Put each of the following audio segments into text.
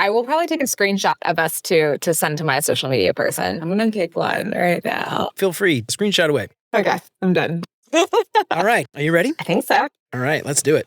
I will probably take a screenshot of us to send to my social media person. I'm going to take one right now. Feel free. Screenshot away. Okay, I'm done. All right. Are you ready? I think so. All right. Let's do it.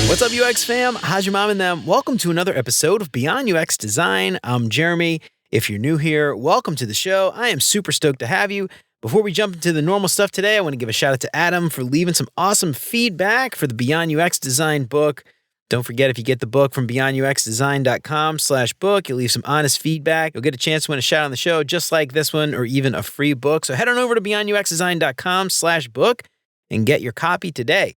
What's up, UX fam? How's your mom and them? Welcome to another episode of Beyond UX Design. I'm Jeremy. If you're new here, welcome to the show. I am super stoked to have you. Before we jump into the normal stuff today, I want to give a shout out to Adam for leaving some awesome feedback for the Beyond UX Design book. Don't forget, if you get the book from beyonduxdesign.com/book, you'll leave some honest feedback. You'll get a chance to win a shout out on the show just like this one, or even a free book. So head on over to beyonduxdesign.com/book and get your copy today.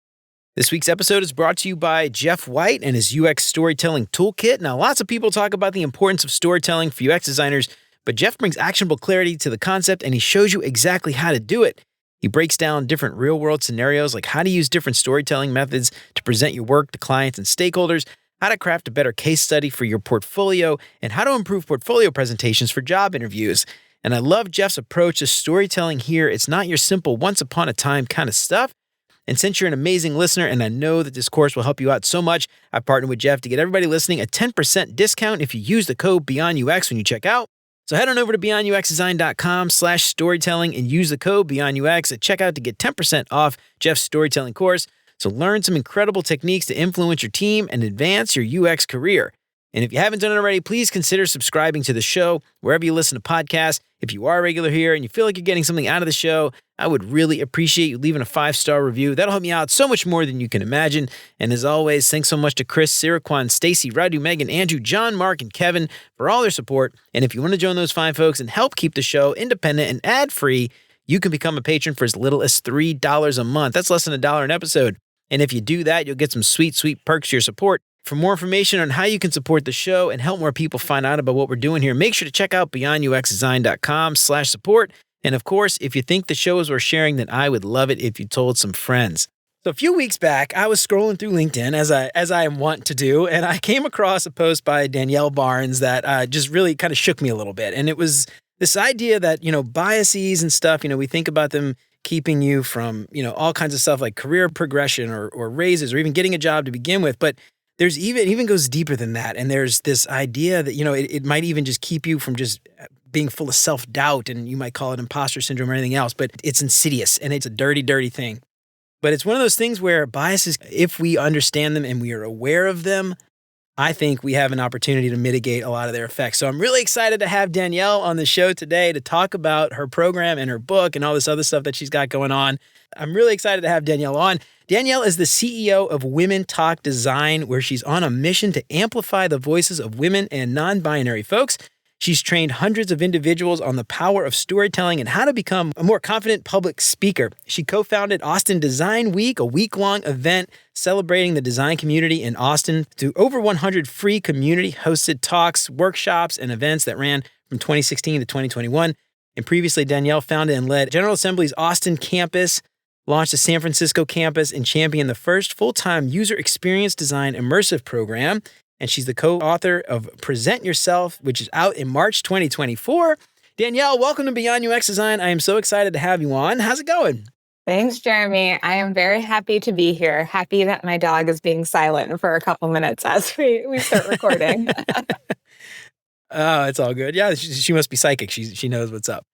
This week's episode is brought to you by Jeff White and his UX Storytelling Toolkit. Now, lots of people talk about the importance of storytelling for UX designers, but Jeff brings actionable clarity to the concept, and he shows you exactly how to do it. He breaks down different real-world scenarios, like how to use different storytelling methods to present your work to clients and stakeholders, how to craft a better case study for your portfolio, and how to improve portfolio presentations for job interviews. And I love Jeff's approach to storytelling here. It's not your simple once-upon-a-time kind of stuff. And since you're an amazing listener, and I know that this course will help you out so much, I partnered with Jeff to get everybody listening a 10% discount if you use the code BeyondUX when you check out. So head on over to beyonduxdesign.com/storytelling and use the code BeyondUX at checkout to get 10% off Jeff's storytelling course. So learn some incredible techniques to influence your team and advance your UX career. And if you haven't done it already, please consider subscribing to the show wherever you listen to podcasts. If you are a regular here and you feel like you're getting something out of the show, I would really appreciate you leaving a 5-star review. That'll help me out so much more than you can imagine. And as always, thanks so much to Chris, Siraquan, Stacy, Radu, Megan, Andrew, John, Mark, and Kevin for all their support. And if you want to join those fine folks and help keep the show independent and ad-free, you can become a patron for as little as $3 a month. That's less than $1 an episode. And if you do that, you'll get some sweet, sweet perks to your support. For more information on how you can support the show and help more people find out about what we're doing here, make sure to check out beyonduxdesign.com/support. And of course, if you think the show is worth sharing, then I would love it if you told some friends. So a few weeks back, I was scrolling through LinkedIn as I am wont to do, and I came across a post by Danielle Barnes that just really kind of shook me a little bit. And it was this idea that, biases and stuff, we think about them keeping you from, all kinds of stuff like career progression or raises or even getting a job to begin with. But there's even goes deeper than that. And there's this idea that, it might even just keep you from just being full of self-doubt, and you might call it impostor syndrome or anything else, but it's insidious and it's a dirty, dirty thing. But it's one of those things where biases, if we understand them and we are aware of them, I think we have an opportunity to mitigate a lot of their effects. So I'm really excited to have Danielle on the show today to talk about her program and her book and all this other stuff that she's got going on. I'm really excited to have Danielle on. Danielle is the CEO of Women Talk Design, where she's on a mission to amplify the voices of women and non-binary folks. She's trained hundreds of individuals on the power of storytelling and how to become a more confident public speaker. She co-founded Austin Design Week, a week-long event celebrating the design community in Austin through over 100 free community-hosted talks, workshops, and events that ran from 2016 to 2021. And previously, Danielle founded and led General Assembly's Austin campus, launched the San Francisco campus, and championed the first full-time user experience design immersive program. And she's the co-author of Present Yourself, which is out in March 2024. Danielle, welcome to Beyond UX Design. I am so excited to have you on. How's it going? Thanks, Jeremy. I am very happy to be here. Happy that my dog is being silent for a couple minutes as we start recording. Oh, it's all good. Yeah, she must be psychic. She knows what's up.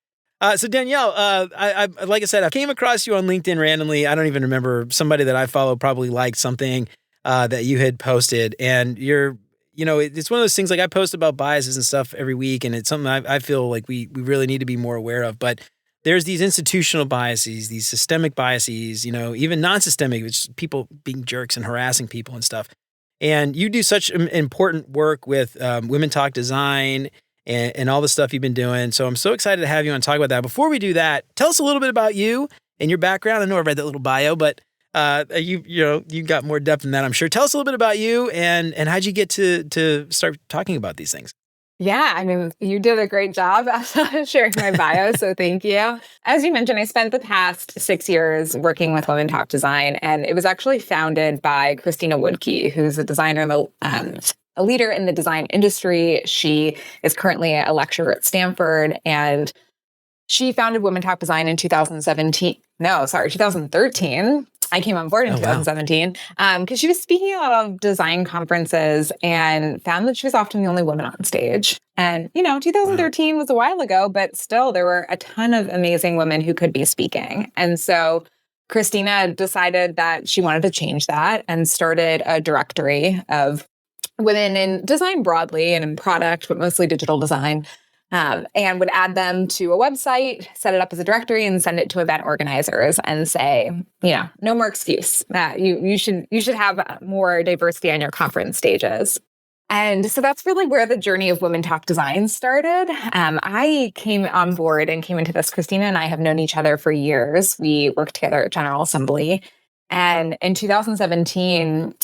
So Danielle, I like I said, I came across you on LinkedIn randomly. I don't even remember. Somebody that I follow probably liked something that you had posted, and it's one of those things, like I post about biases and stuff every week, and it's something I feel like we really need to be more aware of. But there's these institutional biases, these systemic biases, even non-systemic, which is people being jerks and harassing people and stuff. And you do such important work with Women Talk Design and all the stuff you've been doing. So I'm so excited to have you on and talk about that. Before we do that, tell us a little bit about you and your background. I know I read that little bio, but you got more depth than that, I'm sure. Tell us a little bit about you and how'd you get to start talking about these things? Yeah, I mean, you did a great job sharing my bio, so thank you. As you mentioned, I spent the past 6 years working with Women Talk Design, and it was actually founded by Christina Woodkey, who's a designer, a leader in the design industry. She is currently a lecturer at Stanford, and She founded Women Talk Design in 2013. I came on board in 2017 because she was speaking at a lot of design conferences and found that she was often the only woman on stage. And, 2013 was a while ago, but still there were a ton of amazing women who could be speaking. And so Christina decided that she wanted to change that and started a directory of women in design broadly and in product, but mostly digital design. And would add them to a website, set it up as a directory, and send it to event organizers and say, no more excuse. You should have more diversity on your conference stages. And so that's really where the journey of Women Talk Design started. I came on board and came into this. Christina and I have known each other for years. We worked together at General Assembly. And in 2017,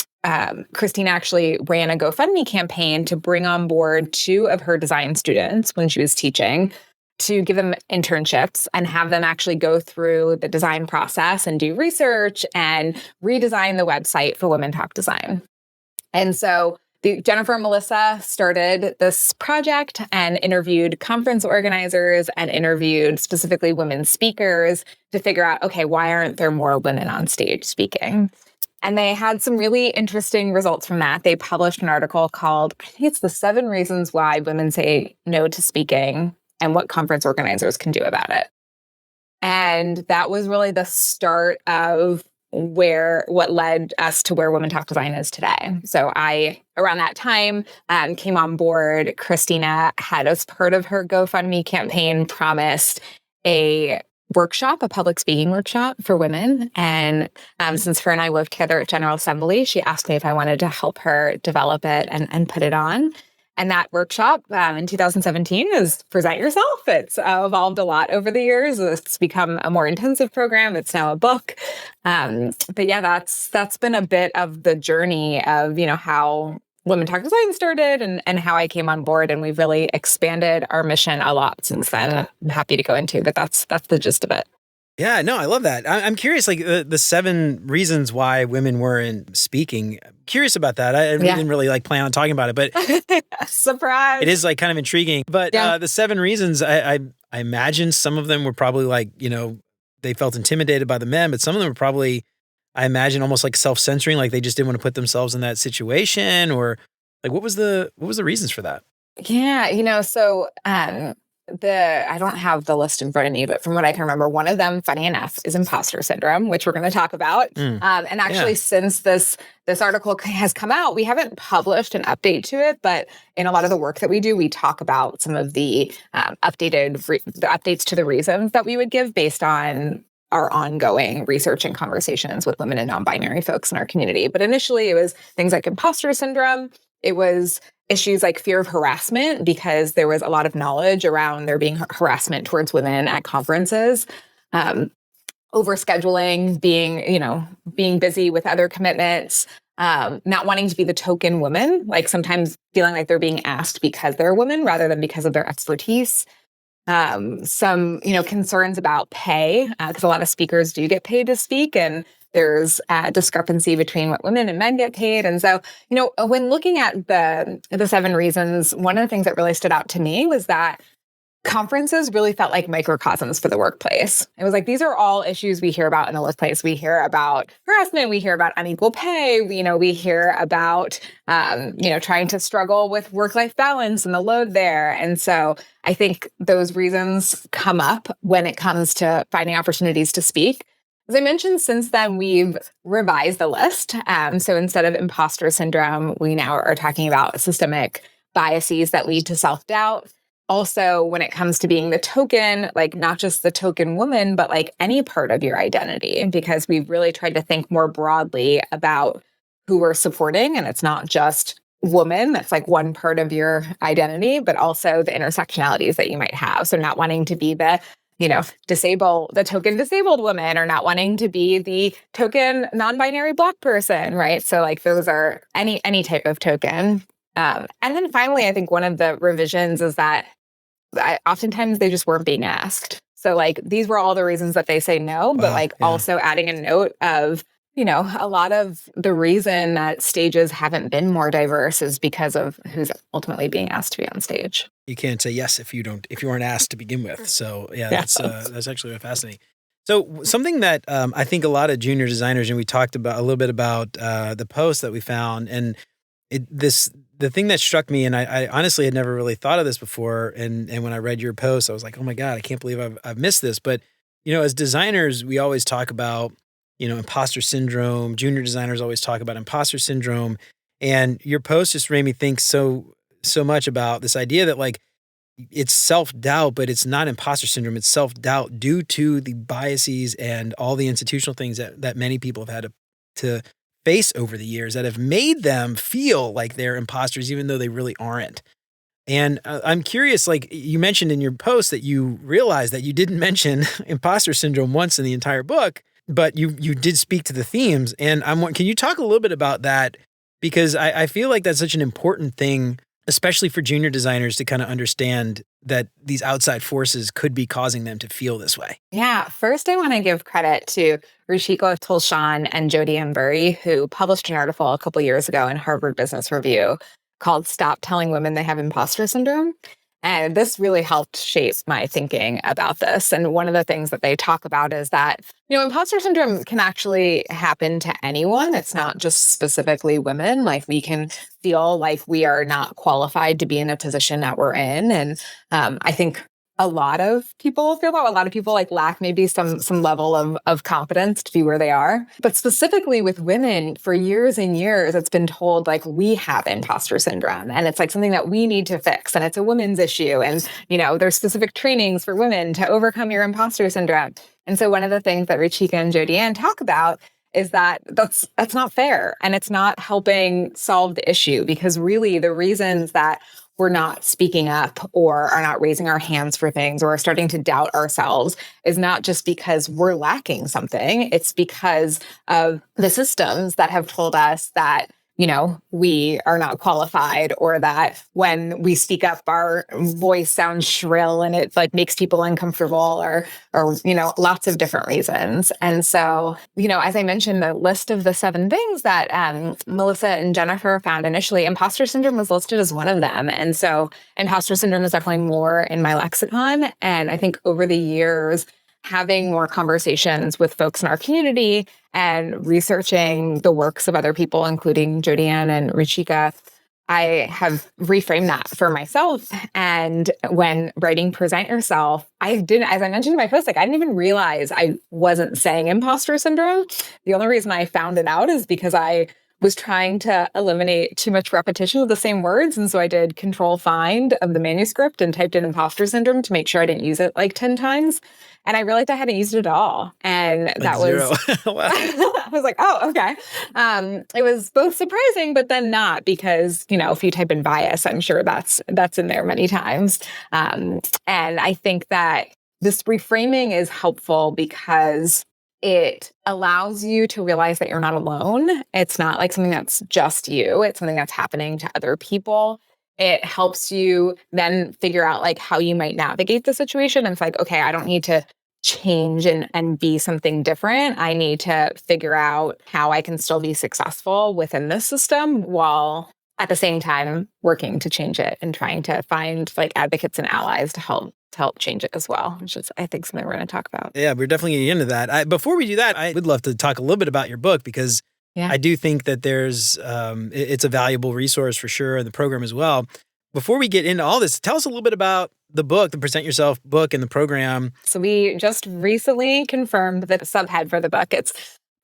Christina actually ran a GoFundMe campaign to bring on board 2 of her design students when she was teaching, to give them internships and have them actually go through the design process and do research and redesign the website for Women Talk Design. And so Jennifer and Melissa started this project and interviewed conference organizers and interviewed specifically women speakers to figure out, okay, why aren't there more women on stage speaking? And they had some really interesting results from that. They published an article called, I think it's the 7 reasons why women say no to speaking and what conference organizers can do about it. And that was really the start of what led us to where Women Talk Design is today. So around that time, came on board. Christina had, as part of her GoFundMe campaign, promised a public speaking workshop for women. And since her and I worked together at General Assembly, she asked me if I wanted to help her develop it and put it on. And that workshop in 2017 is Present Yourself. It's evolved a lot over the years. It's become a more intensive program. It's now a book. But yeah, that's been a bit of the journey of, how Women Talk Design started and how I came on board. And we've really expanded our mission a lot since then. I'm happy to go into, but that's the gist of it. Yeah, no, I love that. I'm curious, like the 7 reasons why women weren't speaking. Curious about that. I didn't really plan on talking about it, but surprise! It is kind of intriguing. But the 7 reasons, I imagine some of them were probably they felt intimidated by the men, but some of them were probably, I imagine, almost like self-censoring, like they just didn't want to put themselves in that situation, or what was the reasons for that? Yeah, so I don't have the list in front of me, but from what I can remember, one of them, funny enough, is imposter syndrome, which we're going to talk about. And actually, since this article has come out, we haven't published an update to it, but in a lot of the work that we do, we talk about some of the updates to the reasons that we would give based on our ongoing research and conversations with women and non-binary folks in our community. But initially, it was things like imposter syndrome. It was issues like fear of harassment, because there was a lot of knowledge around there being harassment towards women at conferences, overscheduling, being busy with other commitments, not wanting to be the token woman, like sometimes feeling like they're being asked because they're a woman rather than because of their expertise. Some, concerns about pay, because a lot of speakers do get paid to speak, and there's a discrepancy between what women and men get paid. And so, when looking at the 7 reasons, one of the things that really stood out to me was that conferences really felt like microcosms for the workplace. It was like, these are all issues we hear about in the workplace. We hear about harassment. We hear about unequal pay. We hear about, trying to struggle with work-life balance and the load there. And so I think those reasons come up when it comes to finding opportunities to speak. As I mentioned, since then, we've revised the list. So instead of imposter syndrome, we now are talking about systemic biases that lead to self-doubt. Also, when it comes to being the token, not just the token woman, but any part of your identity, because we've really tried to think more broadly about who we're supporting. And it's not just woman, that's one part of your identity, but also the intersectionalities that you might have. So not wanting to be the token disabled woman, or not wanting to be the token non-binary Black person, right? So those are any type of token. And then finally, I think one of the revisions is that oftentimes they just weren't being asked. So these were all the reasons that they say no, but also adding a note of a lot of the reason that stages haven't been more diverse is because of who's ultimately being asked to be on stage. You can't say yes if you weren't asked to begin with. So yeah, Yeah. that's actually really fascinating. So something that I think a lot of junior designers, and we talked about a little bit about the post that we found, and the thing that struck me, and I honestly had never really thought of this before, and when I read your post, I was like, oh my God, I can't believe I've missed this. But as designers, we always talk about imposter syndrome. Junior designers always talk about imposter syndrome, and your post just made me think so much about this idea that like it's self-doubt, but it's not imposter syndrome. It's self-doubt due to the biases and all the institutional things that many people have had to face over the years that have made them feel like they're imposters, even though they really aren't. And I'm curious, like you mentioned in your post that you realized that you didn't mention imposter syndrome once in the entire book, but you did speak to the themes. And can you talk a little bit about that? Because I feel like that's such an important thing, especially for junior designers, to kind of understand that these outside forces could be causing them to feel this way. Yeah. First, I want to give credit to Ruchika Tulshan and Jodi Embury, who published an article a couple years ago in Harvard Business Review called Stop Telling Women They Have Imposter Syndrome. And this really helped shape my thinking about this. And one of the things that they talk about is that, imposter syndrome can actually happen to anyone. It's not just specifically women. Like we can feel like we are not qualified to be in a position that we're in. And I think a lot of people feel that. A lot of people like lack maybe some level of confidence to be where they are. But specifically with women, for years and years, it's been told like we have imposter syndrome, and it's like something that we need to fix, and it's a women's issue. And there's specific trainings for women to overcome your imposter syndrome. And so one of the things that Ruchika and Jodi Ann talk about is that that's not fair, and it's not helping solve the issue, because really the reasons that we're not speaking up or are not raising our hands for things or are starting to doubt ourselves is not just because we're lacking something. It's because of the systems that have told us that, we are not qualified, or that when we speak up, our voice sounds shrill and it like makes people uncomfortable, or lots of different reasons. And so, as I mentioned, the list of the 7 things that Melissa and Jennifer found initially, imposter syndrome was listed as one of them. And so imposter syndrome is definitely more in my lexicon. And I think over the years, having more conversations with folks in our community and researching the works of other people, including Jodi Ann and Ruchika, I have reframed that for myself. And when writing Present Yourself, as I mentioned in my post, I didn't even realize I wasn't saying imposter syndrome. The only reason I found it out is because I was trying to eliminate too much repetition of the same words. And so I did Control Find of the manuscript and typed in imposter syndrome to make sure I didn't use it like 10 times. And I realized I hadn't used it at all. And that was, Wow. I was like, oh, okay. It was both surprising, but then not, because, if you type in bias, I'm sure that's in there many times. And I think that this reframing is helpful because it allows you to realize that you're not alone. It's not like something that's just you. It's something that's happening to other people. It helps you then figure out like how you might navigate the situation. And it's like, okay, I don't need to change and be something different. I need to figure out how I can still be successful within this system while at the same time working to change it and trying to find like advocates and allies to help change it as well, which is, I think, something we're going to talk about. Yeah, we're definitely getting into that. Before we do that, I would love to talk a little bit about your book, because I do think that there's it's a valuable resource for sure, and the program as well. Before we get into all this, tell us a little bit about the book, the Present Yourself book, and the program. So we just recently confirmed the subhead for the book. It's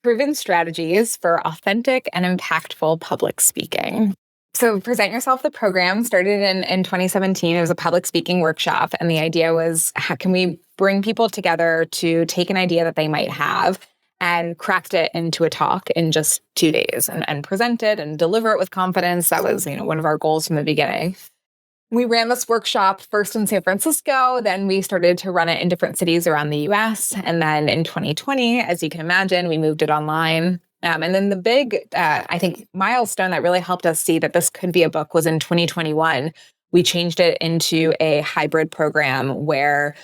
Proven Strategies for Authentic and Impactful Public Speaking. So Present Yourself, the program, started in 2017. It was a public speaking workshop. And the idea was, how can we bring people together to take an idea that they might have and craft it into a talk in just 2 days and present it and deliver it with confidence? That was, one of our goals from the beginning. We ran this workshop first in San Francisco, then we started to run it in different cities around the US. And then in 2020, as you can imagine, we moved it online. And then the big, I think, milestone that really helped us see that this could be a book was in 2021. We changed it into a hybrid program where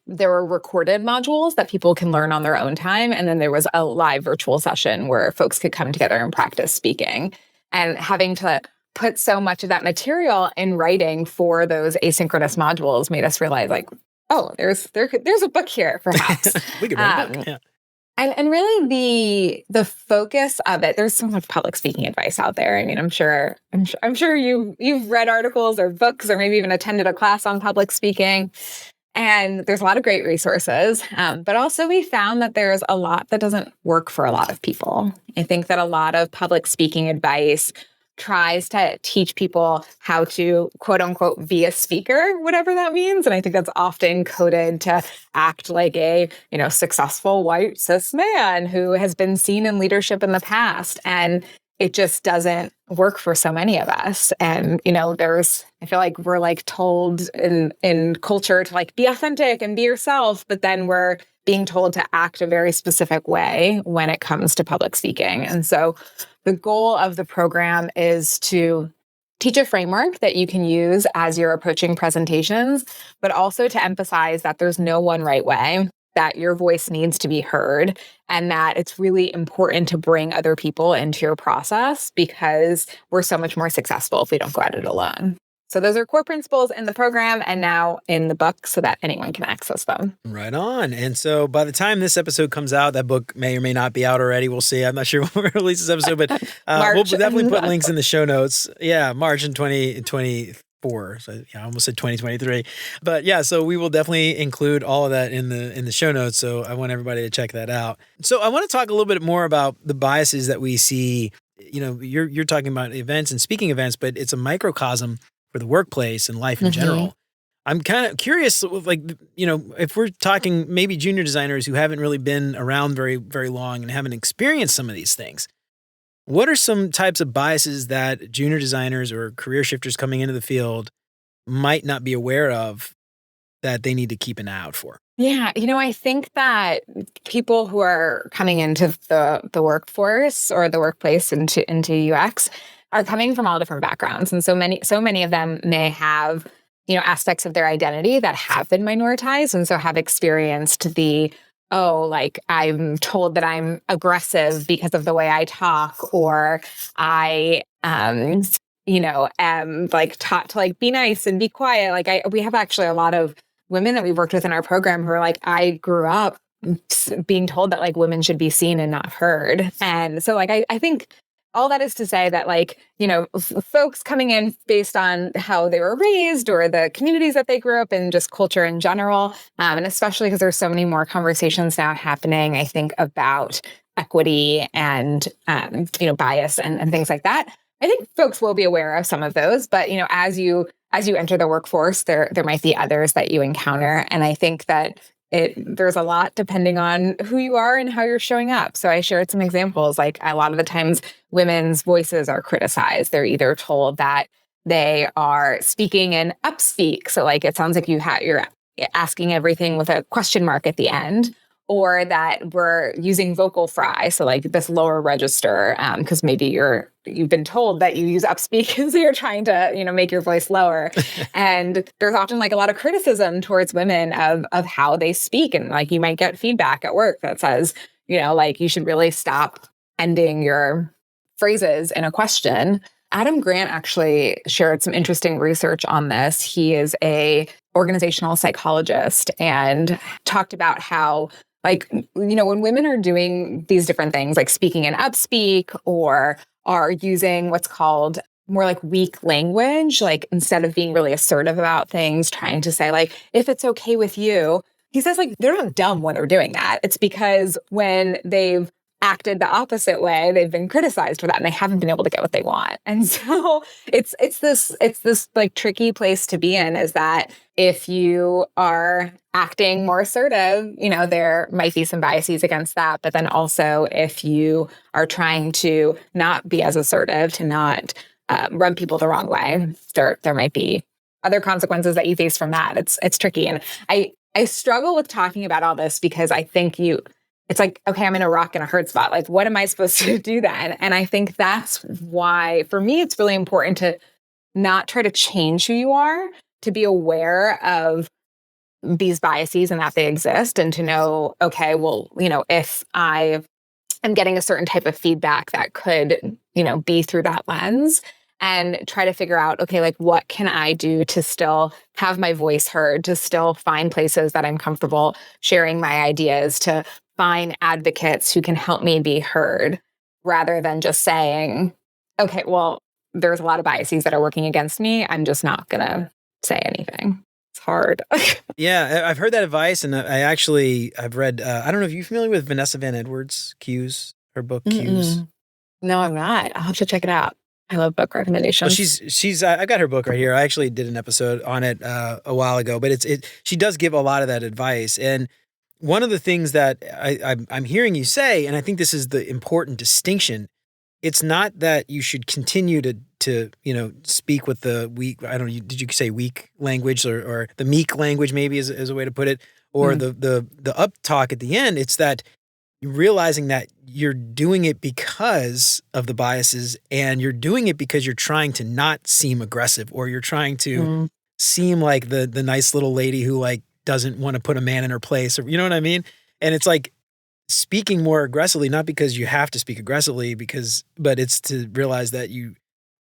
there were recorded modules that people can learn on their own time. And then there was a live virtual session where folks could come together and practice speaking. And having to put so much of that material in writing for those asynchronous modules made us realize, like, oh, there's a book here, perhaps. We could write a book. Yeah. And really the focus of it, there's so much public speaking advice out there. I mean, I'm sure you've read articles or books or maybe even attended a class on public speaking. And there's a lot of great resources. But also we found that there's a lot that doesn't work for a lot of people. I think that a lot of public speaking advice tries to teach people how to, quote unquote, be a speaker, whatever that means. And I think that's often coded to act like a, successful white cis man who has been seen in leadership in the past. And it just doesn't work for so many of us. And, I feel like we're like told in culture to like be authentic and be yourself, but then we're being told to act a very specific way when it comes to public speaking. And so the goal of the program is to teach a framework that you can use as you're approaching presentations, but also to emphasize that there's no one right way, that your voice needs to be heard, and that it's really important to bring other people into your process because we're so much more successful if we don't go at it alone. So those are core principles in the program and now in the book so that anyone can access them. Right on. And so by the time this episode comes out, that book may or may not be out already. We'll see. I'm not sure when we release this episode, but we'll definitely put links in the show notes. Yeah, March in 2024. So yeah, I almost said 2023. But yeah, so we will definitely include all of that in the show notes. So I want everybody to check that out. So I want to talk a little bit more about the biases that we see. You're talking about events and speaking events, but it's a microcosm for the workplace and life in general. I'm kind of curious, if we're talking maybe junior designers who haven't really been around very, very long and haven't experienced some of these things, what are some types of biases that junior designers or career shifters coming into the field might not be aware of that they need to keep an eye out for? Yeah, I think that people who are coming into the workforce or the workplace into UX are coming from all different backgrounds. And so many of them may have, aspects of their identity that have been minoritized and so have experienced I'm told that I'm aggressive because of the way I talk, or I am like taught to like be nice and be quiet. We have actually a lot of women that we've worked with in our program who are like, I grew up being told that like women should be seen and not heard. And so I think all that is to say that folks coming in based on how they were raised or the communities that they grew up in, just culture in general, and especially because there's so many more conversations now happening, I think, about equity and, bias and things like that. I think folks will be aware of some of those, but, as you enter the workforce, there might be others that you encounter. And I think that there's a lot depending on who you are and how you're showing up. So I shared some examples, like a lot of the times women's voices are criticized. They're either told that they are speaking in upspeak. So like, it sounds like you're asking everything with a question mark at the end, or that we're using vocal fry. So like this lower register, because maybe you've been told that you use upspeak because you're trying to, make your voice lower. And there's often like a lot of criticism towards women of how they speak. And like, you might get feedback at work that says, you should really stop ending your phrases in a question. Adam Grant actually shared some interesting research on this. He is a organizational psychologist and talked about how when women are doing these different things, like speaking in upspeak or are using what's called more like weak language, like instead of being really assertive about things, trying to say like, if it's okay with you, he says like, they're not dumb when they're doing that. It's because when they've acted the opposite way, they've been criticized for that and they haven't been able to get what they want. And so it's this like tricky place to be in, is that if you are acting more assertive, there might be some biases against that. But then also if you are trying to not be as assertive, to not run people the wrong way, there might be other consequences that you face from that. It's tricky. And I struggle with talking about all this because I think it's like, okay, I'm in a rock and a hard spot. Like, what am I supposed to do then? And I think that's why, for me, it's really important to not try to change who you are, to be aware of these biases and that they exist, and to know, okay, well, if I am getting a certain type of feedback that could, be through that lens, and try to figure out, okay, like what can I do to still have my voice heard, to still find places that I'm comfortable sharing my ideas, to find advocates who can help me be heard, rather than just saying, okay, well, there's a lot of biases that are working against me. I'm just not going to say anything. It's hard. Yeah, I've heard that advice, and I've read. I don't know if you're familiar with Vanessa Van Edwards' Cues, her book Cues. No, I'm not. I'll have to check it out. I love book recommendations. Well, she's. I've got her book right here. I actually did an episode on it a while ago, but she does give a lot of that advice. And one of the things that I'm hearing you say, and I think this is the important distinction. It's not that you should continue to speak with the weak. I don't know. Did you say weak language or the meek language? Maybe is a way to put it, or the up talk at the end. It's that realizing that you're doing it because of the biases, and you're doing it because you're trying to not seem aggressive, or you're trying to seem like the nice little lady who like doesn't want to put a man in her place, or you know what I mean? And it's like speaking more aggressively, not because you have to speak aggressively, but it's to realize that you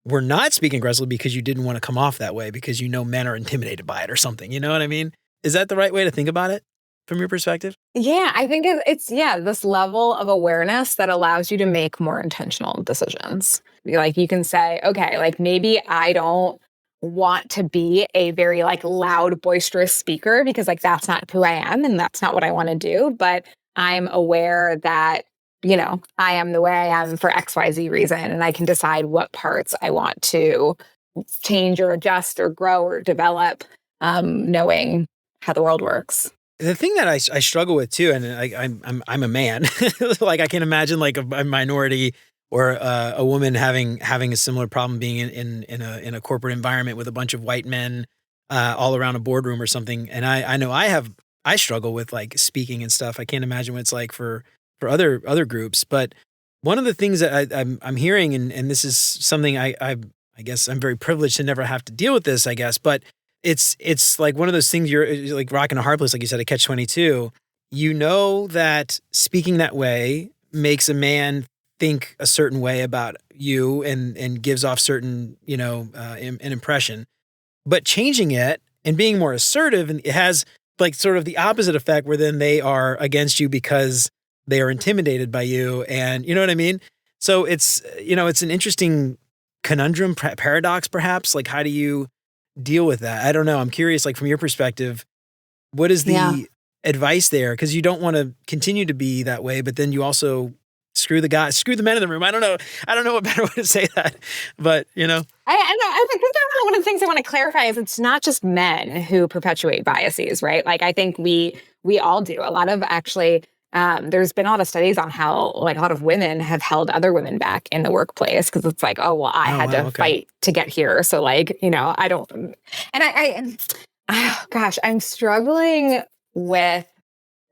were not speaking aggressively because you didn't want to come off that way, because men are intimidated by it or something. You know what I mean? Is that the right way to think about it from your perspective? Yeah, I think it's this level of awareness that allows you to make more intentional decisions. Like you can say, okay, like maybe I don't want to be a very like loud, boisterous speaker, because like that's not who I am and that's not what I want to do. But I'm aware that, I am the way I am for XYZ reason, and I can decide what parts I want to change or adjust or grow or develop, knowing how the world works. The thing that I struggle with too, and I'm a man, like I can imagine like a minority or a woman having a similar problem being in a corporate environment with a bunch of white men all around a boardroom or something. And I know I struggle with like speaking and stuff. I can't imagine what it's like for other groups. But one of the things that I'm hearing, and this is something I guess I'm very privileged to never have to deal with this, I guess, but it's like one of those things you're like rocking a hard place, like you said, a catch-22. You know that speaking that way makes a man think a certain way about you and gives off certain, an impression. But changing it and being more assertive, and it has like sort of the opposite effect, where then they are against you because they are intimidated by you. And you know what I mean? So it's an interesting conundrum, paradox, perhaps. Like, how do you deal with that? I don't know. I'm curious, like from your perspective, what is the advice there? Because you don't want to continue to be that way, but then you also screw the men in the room. I don't know what better way to say that, but I think one of the things I want to clarify is it's not just men who perpetuate biases, right? Like I think we all do. A lot of actually, there's been a lot of studies on how like a lot of women have held other women back in the workplace, because it's like, oh well, I had to fight to get here, so like I don't. And gosh, I'm struggling with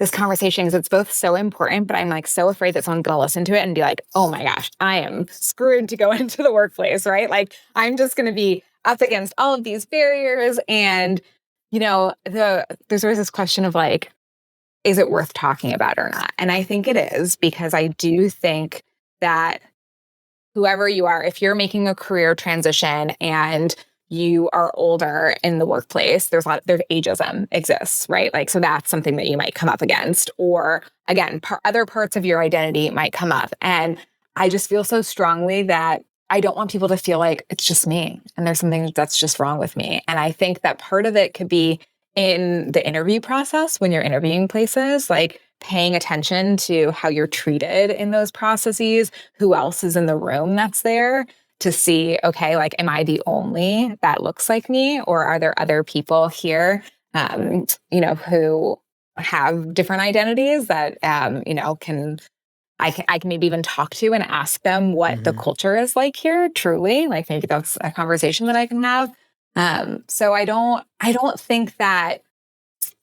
this conversation because it's both so important, but I'm like so afraid that someone's gonna listen to it and be like, oh my gosh, I am screwed to go into the workplace, right? Like I'm just gonna be up against all of these barriers. And there's always this question of like, is it worth talking about or not? And I think it is, because I do think that whoever you are, if you're making a career transition and you are older in the workplace, there's ageism exists, right? Like, so that's something that you might come up against, or again, other parts of your identity might come up. And I just feel so strongly that I don't want people to feel like it's just me and there's something that's just wrong with me. And I think that part of it could be in the interview process when you're interviewing places, like paying attention to how you're treated in those processes, who else is in the room that's there, to see, okay, like, am I the only that looks like me? Or are there other people here, who have different identities that, I can maybe even talk to and ask them what the culture is like here, truly. Like maybe that's a conversation that I can have. So I don't think that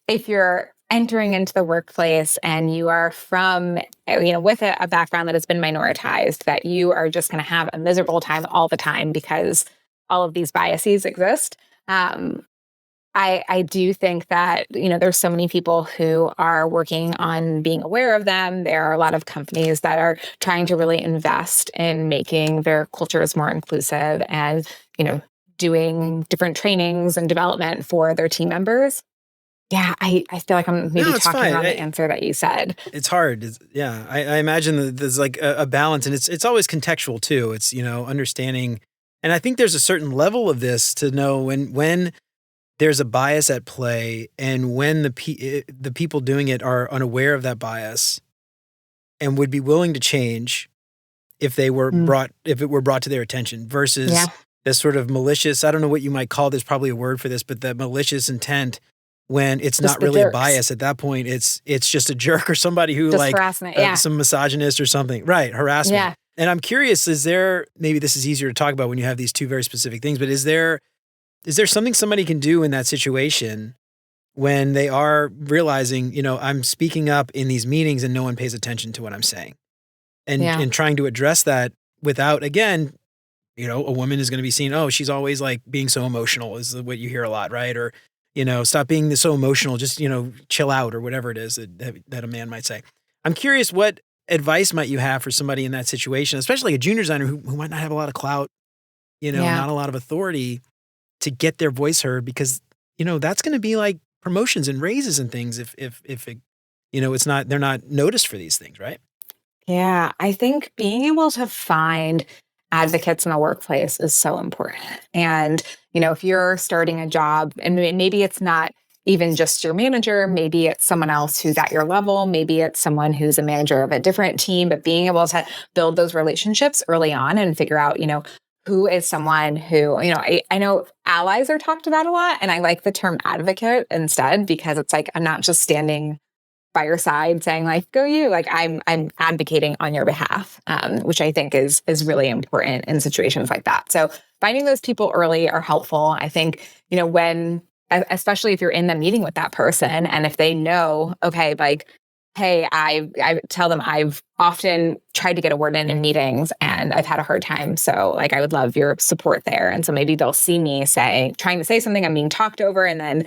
if you're entering into the workplace and you are from, with a background that has been minoritized, that you are just going to have a miserable time all the time because all of these biases exist. I do think that, there's so many people who are working on being aware of them. There are a lot of companies that are trying to really invest in making their cultures more inclusive and, doing different trainings and development for their team members. Yeah, I feel like I'm maybe No, it's talking fine. around the answer that you said. It's hard. Yeah, I imagine that there's like a balance, and it's always contextual too. It's understanding, and I think there's a certain level of this to know when there's a bias at play, and when the people doing it are unaware of that bias and would be willing to change if they were Mm, if it were brought to their attention yeah, versus this sort of malicious, I don't know what you might call, there's probably a word for this, but that malicious intent when it's just not the really a jerks, bias at that point, it's just a jerk or somebody who just like harassment. Yeah, some misogynist or something. Right, harassment. yeah, And I'm curious, is there, maybe this is easier to talk about when you have these two very specific things, but is there something somebody can do in that situation when they are realizing, I'm speaking up in these meetings and no one pays attention to what I'm saying? And yeah, trying to address that without, again, a woman is going to be seen, oh, she's always like being so emotional is what you hear a lot, right? Or, stop being so emotional, just, chill out or whatever it is that a man might say. I'm curious, what advice might you have for somebody in that situation, especially a junior designer who might not have a lot of clout, yeah. not a lot of authority to get their voice heard because, that's going to be like promotions and raises and things if it, it's not, they're not noticed for these things, right? Yeah, I think being able to find advocates in the workplace is so important. And, if you're starting a job and maybe it's not even just your manager, maybe it's someone else who's at your level, maybe it's someone who's a manager of a different team, but being able to build those relationships early on and figure out, who is someone who, I know allies are talked about a lot. And I like the term advocate instead because it's like, I'm not just standing by your side saying like go you, like I'm advocating on your behalf, which I think is really important in situations like that. So finding those people early are helpful. I think, when especially if you're in the meeting with that person and if they know, okay, like, hey, I tell them I've often tried to get a word in meetings and I've had a hard time, so like I would love your support there. And so maybe they'll see me trying to say something, I'm being talked over, and then,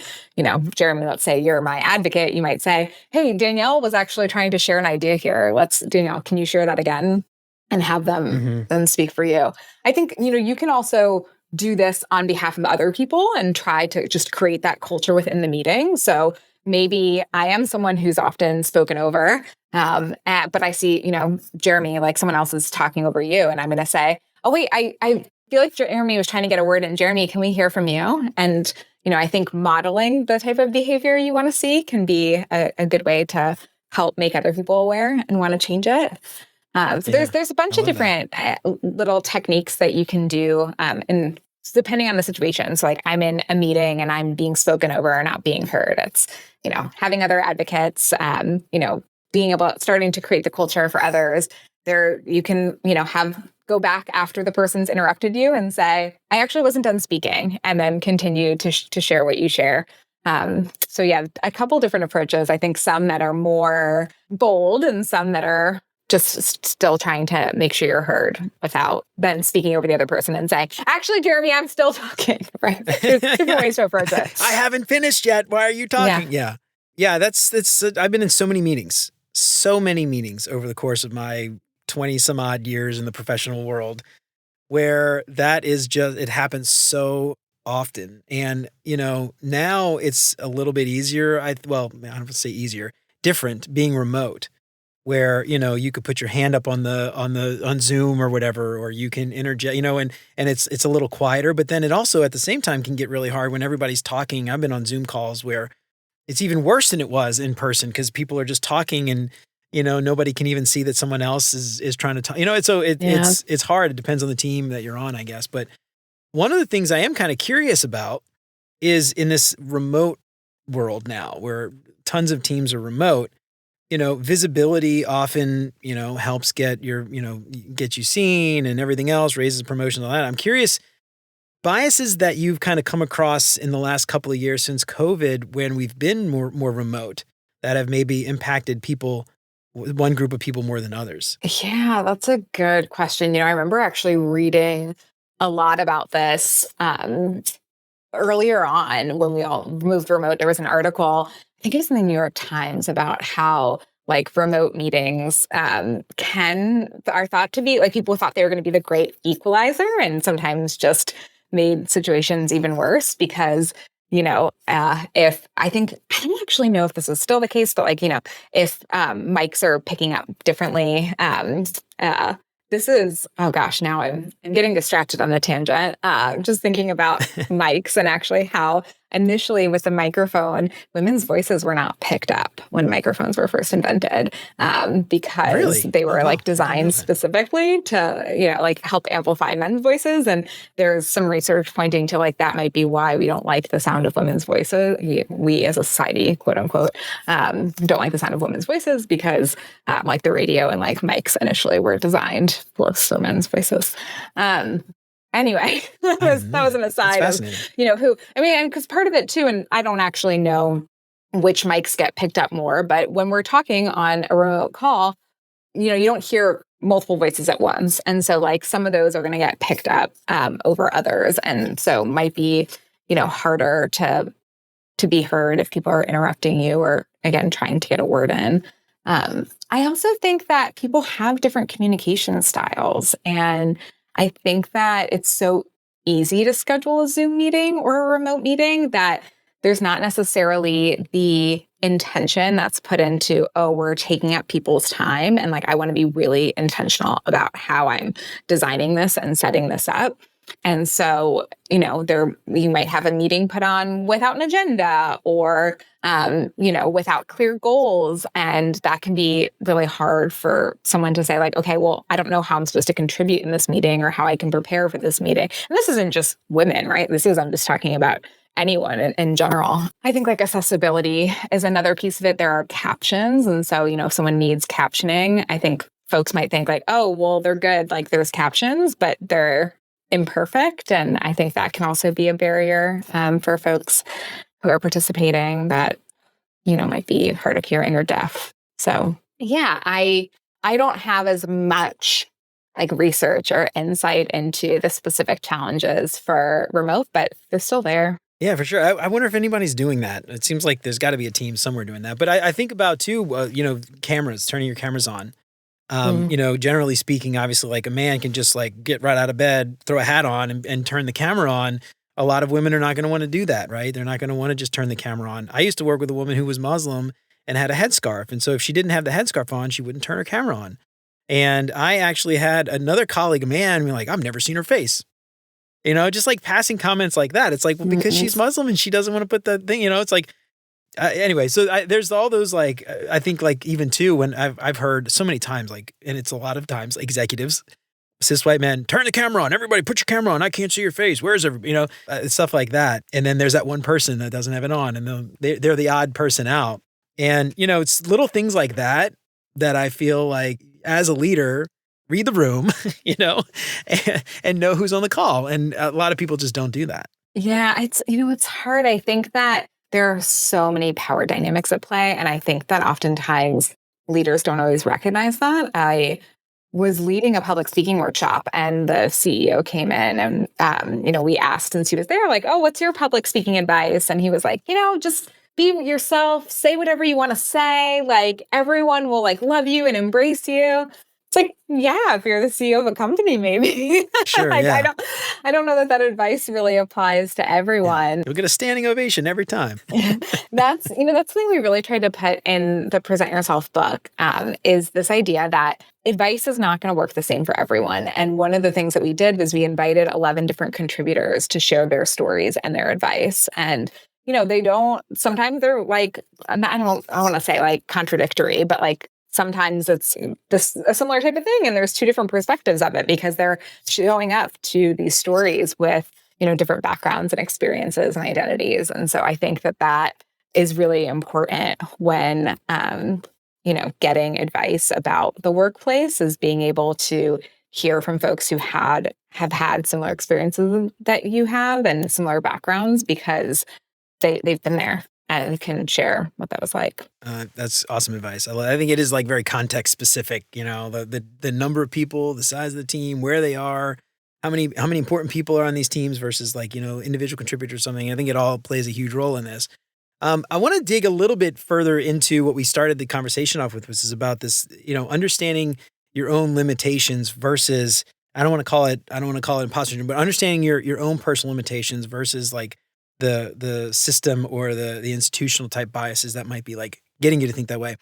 Jeremy, let's say you're my advocate, you might say, hey, Danielle was actually trying to share an idea here. Danielle, can you share that again? And have them Mm-hmm. then speak for you. I think, you can also do this on behalf of other people and try to just create that culture within the meeting. So maybe I am someone who's often spoken over, but I see, Jeremy, like someone else is talking over you, and I'm going to say, oh, wait, I feel like Jeremy was trying to get a word in. Jeremy, can we hear from you? And, I think modeling the type of behavior you want to see can be a good way to help make other people aware and want to change it. So Yeah, there's a I bunch of love that. different little techniques that you can do, and depending on the situation. So like I'm in a meeting and I'm being spoken over or not being heard. It's having other advocates, being able starting to create the culture for others. There you can have go back after the person's interrupted you and say, I actually wasn't done speaking, and then continue to share what you share. So yeah, a couple different approaches. I think some that are more bold and some that are just still trying to make sure you're heard without then speaking over the other person and saying, actually, Jeremy, I'm still talking, right? There's different ways to approach it. I haven't finished yet. Why are you Yeah. talking? Yeah. Yeah. That's, I've been in so many meetings over the course of my 20 some odd years in the professional world where that is just, it happens so often. And, now it's a little bit easier. Well, I don't want to say easier, different being remote where, you could put your hand up on Zoom or whatever, or you can interject, and it's a little quieter, but then it also at the same time can get really hard when everybody's talking. I've been on Zoom calls where it's even worse than it was in person because people are just talking and, nobody can even see that someone else is trying to talk, Yeah. it's hard. It depends on the team that you're on, I guess. But one of the things I am kind of curious about is in this remote world now where tons of teams are remote, visibility often, helps get you seen and everything else, raises promotion and all that. I'm curious, biases that you've kind of come across in the last couple of years since COVID, when we've been more remote, that have maybe impacted people, one group of people more than others. Yeah, that's a good question. I remember actually reading a lot about this. earlier on when we all moved remote, there was an article, I think it was in the New York Times, about how like remote meetings are thought to be like, people thought they were going to be the great equalizer, and sometimes just made situations even worse because if I don't actually know if this is still the case, but like, if mics are picking up differently, this is, oh gosh, now I'm getting distracted on the tangent. Just thinking about mics and actually how initially with the microphone, women's voices were not picked up when microphones were first invented, because Really? they were Oh, wow. like I didn't know designed that. specifically to, like help amplify men's voices. And there's some research pointing to like that might be why we don't like the sound of women's voices. We as a society, quote unquote, don't like the sound of women's voices because like the radio and like mics initially were designed for men's voices. Anyway, that was an aside of, who, I mean, and because part of it too, and I don't actually know which mics get picked up more, but when we're talking on a remote call, you don't hear multiple voices at once. And so like some of those are going to get picked up over others. And so might be, harder to be heard if people are interrupting you or again, trying to get a word in. I also think that people have different communication styles. And I think that it's so easy to schedule a Zoom meeting or a remote meeting that there's not necessarily the intention that's put into, oh, we're taking up people's time. And like, I want to be really intentional about how I'm designing this and setting this up. And so, you might have a meeting put on without an agenda or, without clear goals. And that can be really hard for someone to say like, okay, well, I don't know how I'm supposed to contribute in this meeting or how I can prepare for this meeting. And this isn't just women, right? I'm just talking about anyone in general. I think like accessibility is another piece of it. There are captions. And so, if someone needs captioning, I think folks might think like, oh, well, they're good. Like there's captions, but they're imperfect. And I think that can also be a barrier for folks who are participating that, might be hard of hearing or deaf. So yeah, I don't have as much like research or insight into the specific challenges for remote, but they're still there. Yeah, for sure. I wonder if anybody's doing that. It seems like there's got to be a team somewhere doing that. But I think about too, cameras, turning your cameras on. Generally speaking, obviously, like a man can just like get right out of bed, throw a hat on and turn the camera on. A lot of women are not going to want to do that, right? They're not going to want to just turn the camera on. I used to work with a woman who was Muslim and had a headscarf. And so if she didn't have the headscarf on, she wouldn't turn her camera on. And I actually had another colleague, a man, be like, I've never seen her face. Just like passing comments like that. It's like, well, because she's Muslim and she doesn't want to put the thing, it's like, anyway, so there's all those like, I think like even too, when I've heard so many times, like, and it's a lot of times, executives, cis white men, turn the camera on, everybody put your camera on, I can't see your face, where's everybody, stuff like that. And then there's that one person that doesn't have it on and they're the odd person out. And, it's little things like that I feel like as a leader, read the room, and know who's on the call. And a lot of people just don't do that. Yeah, it's hard. I think that there are so many power dynamics at play. And I think that oftentimes leaders don't always recognize that. I was leading a public speaking workshop and the CEO came in and, we asked since he was there, like, oh, what's your public speaking advice? And he was like, just be yourself, say whatever you want to say. Like everyone will like love you and embrace you. It's like, yeah, if you're the CEO of a company, maybe. Sure, like, yeah. I don't know that advice really applies to everyone. Yeah. You'll get a standing ovation every time. That's something we really tried to put in the Present Yourself book, is this idea that advice is not going to work the same for everyone. And one of the things that we did was we invited 11 different contributors to share their stories and their advice. And sometimes they're like, I want to say like contradictory, but like, sometimes it's a similar type of thing. And there's two different perspectives of it because they're showing up to these stories with, different backgrounds and experiences and identities. And so I think that is really important when, getting advice about the workplace, is being able to hear from folks who have had similar experiences that you have and similar backgrounds because they've been there. And can share what that was like. That's awesome advice. I think it is like very context specific, the number of people, the size of the team, where they are, how many important people are on these teams versus like, individual contributors or something. I think it all plays a huge role in this. I want to dig a little bit further into what we started the conversation off with, which is about this, understanding your own limitations versus I don't want to call it imposter syndrome, but understanding your own personal limitations versus like the system or the institutional type biases that might be like getting you to think that way.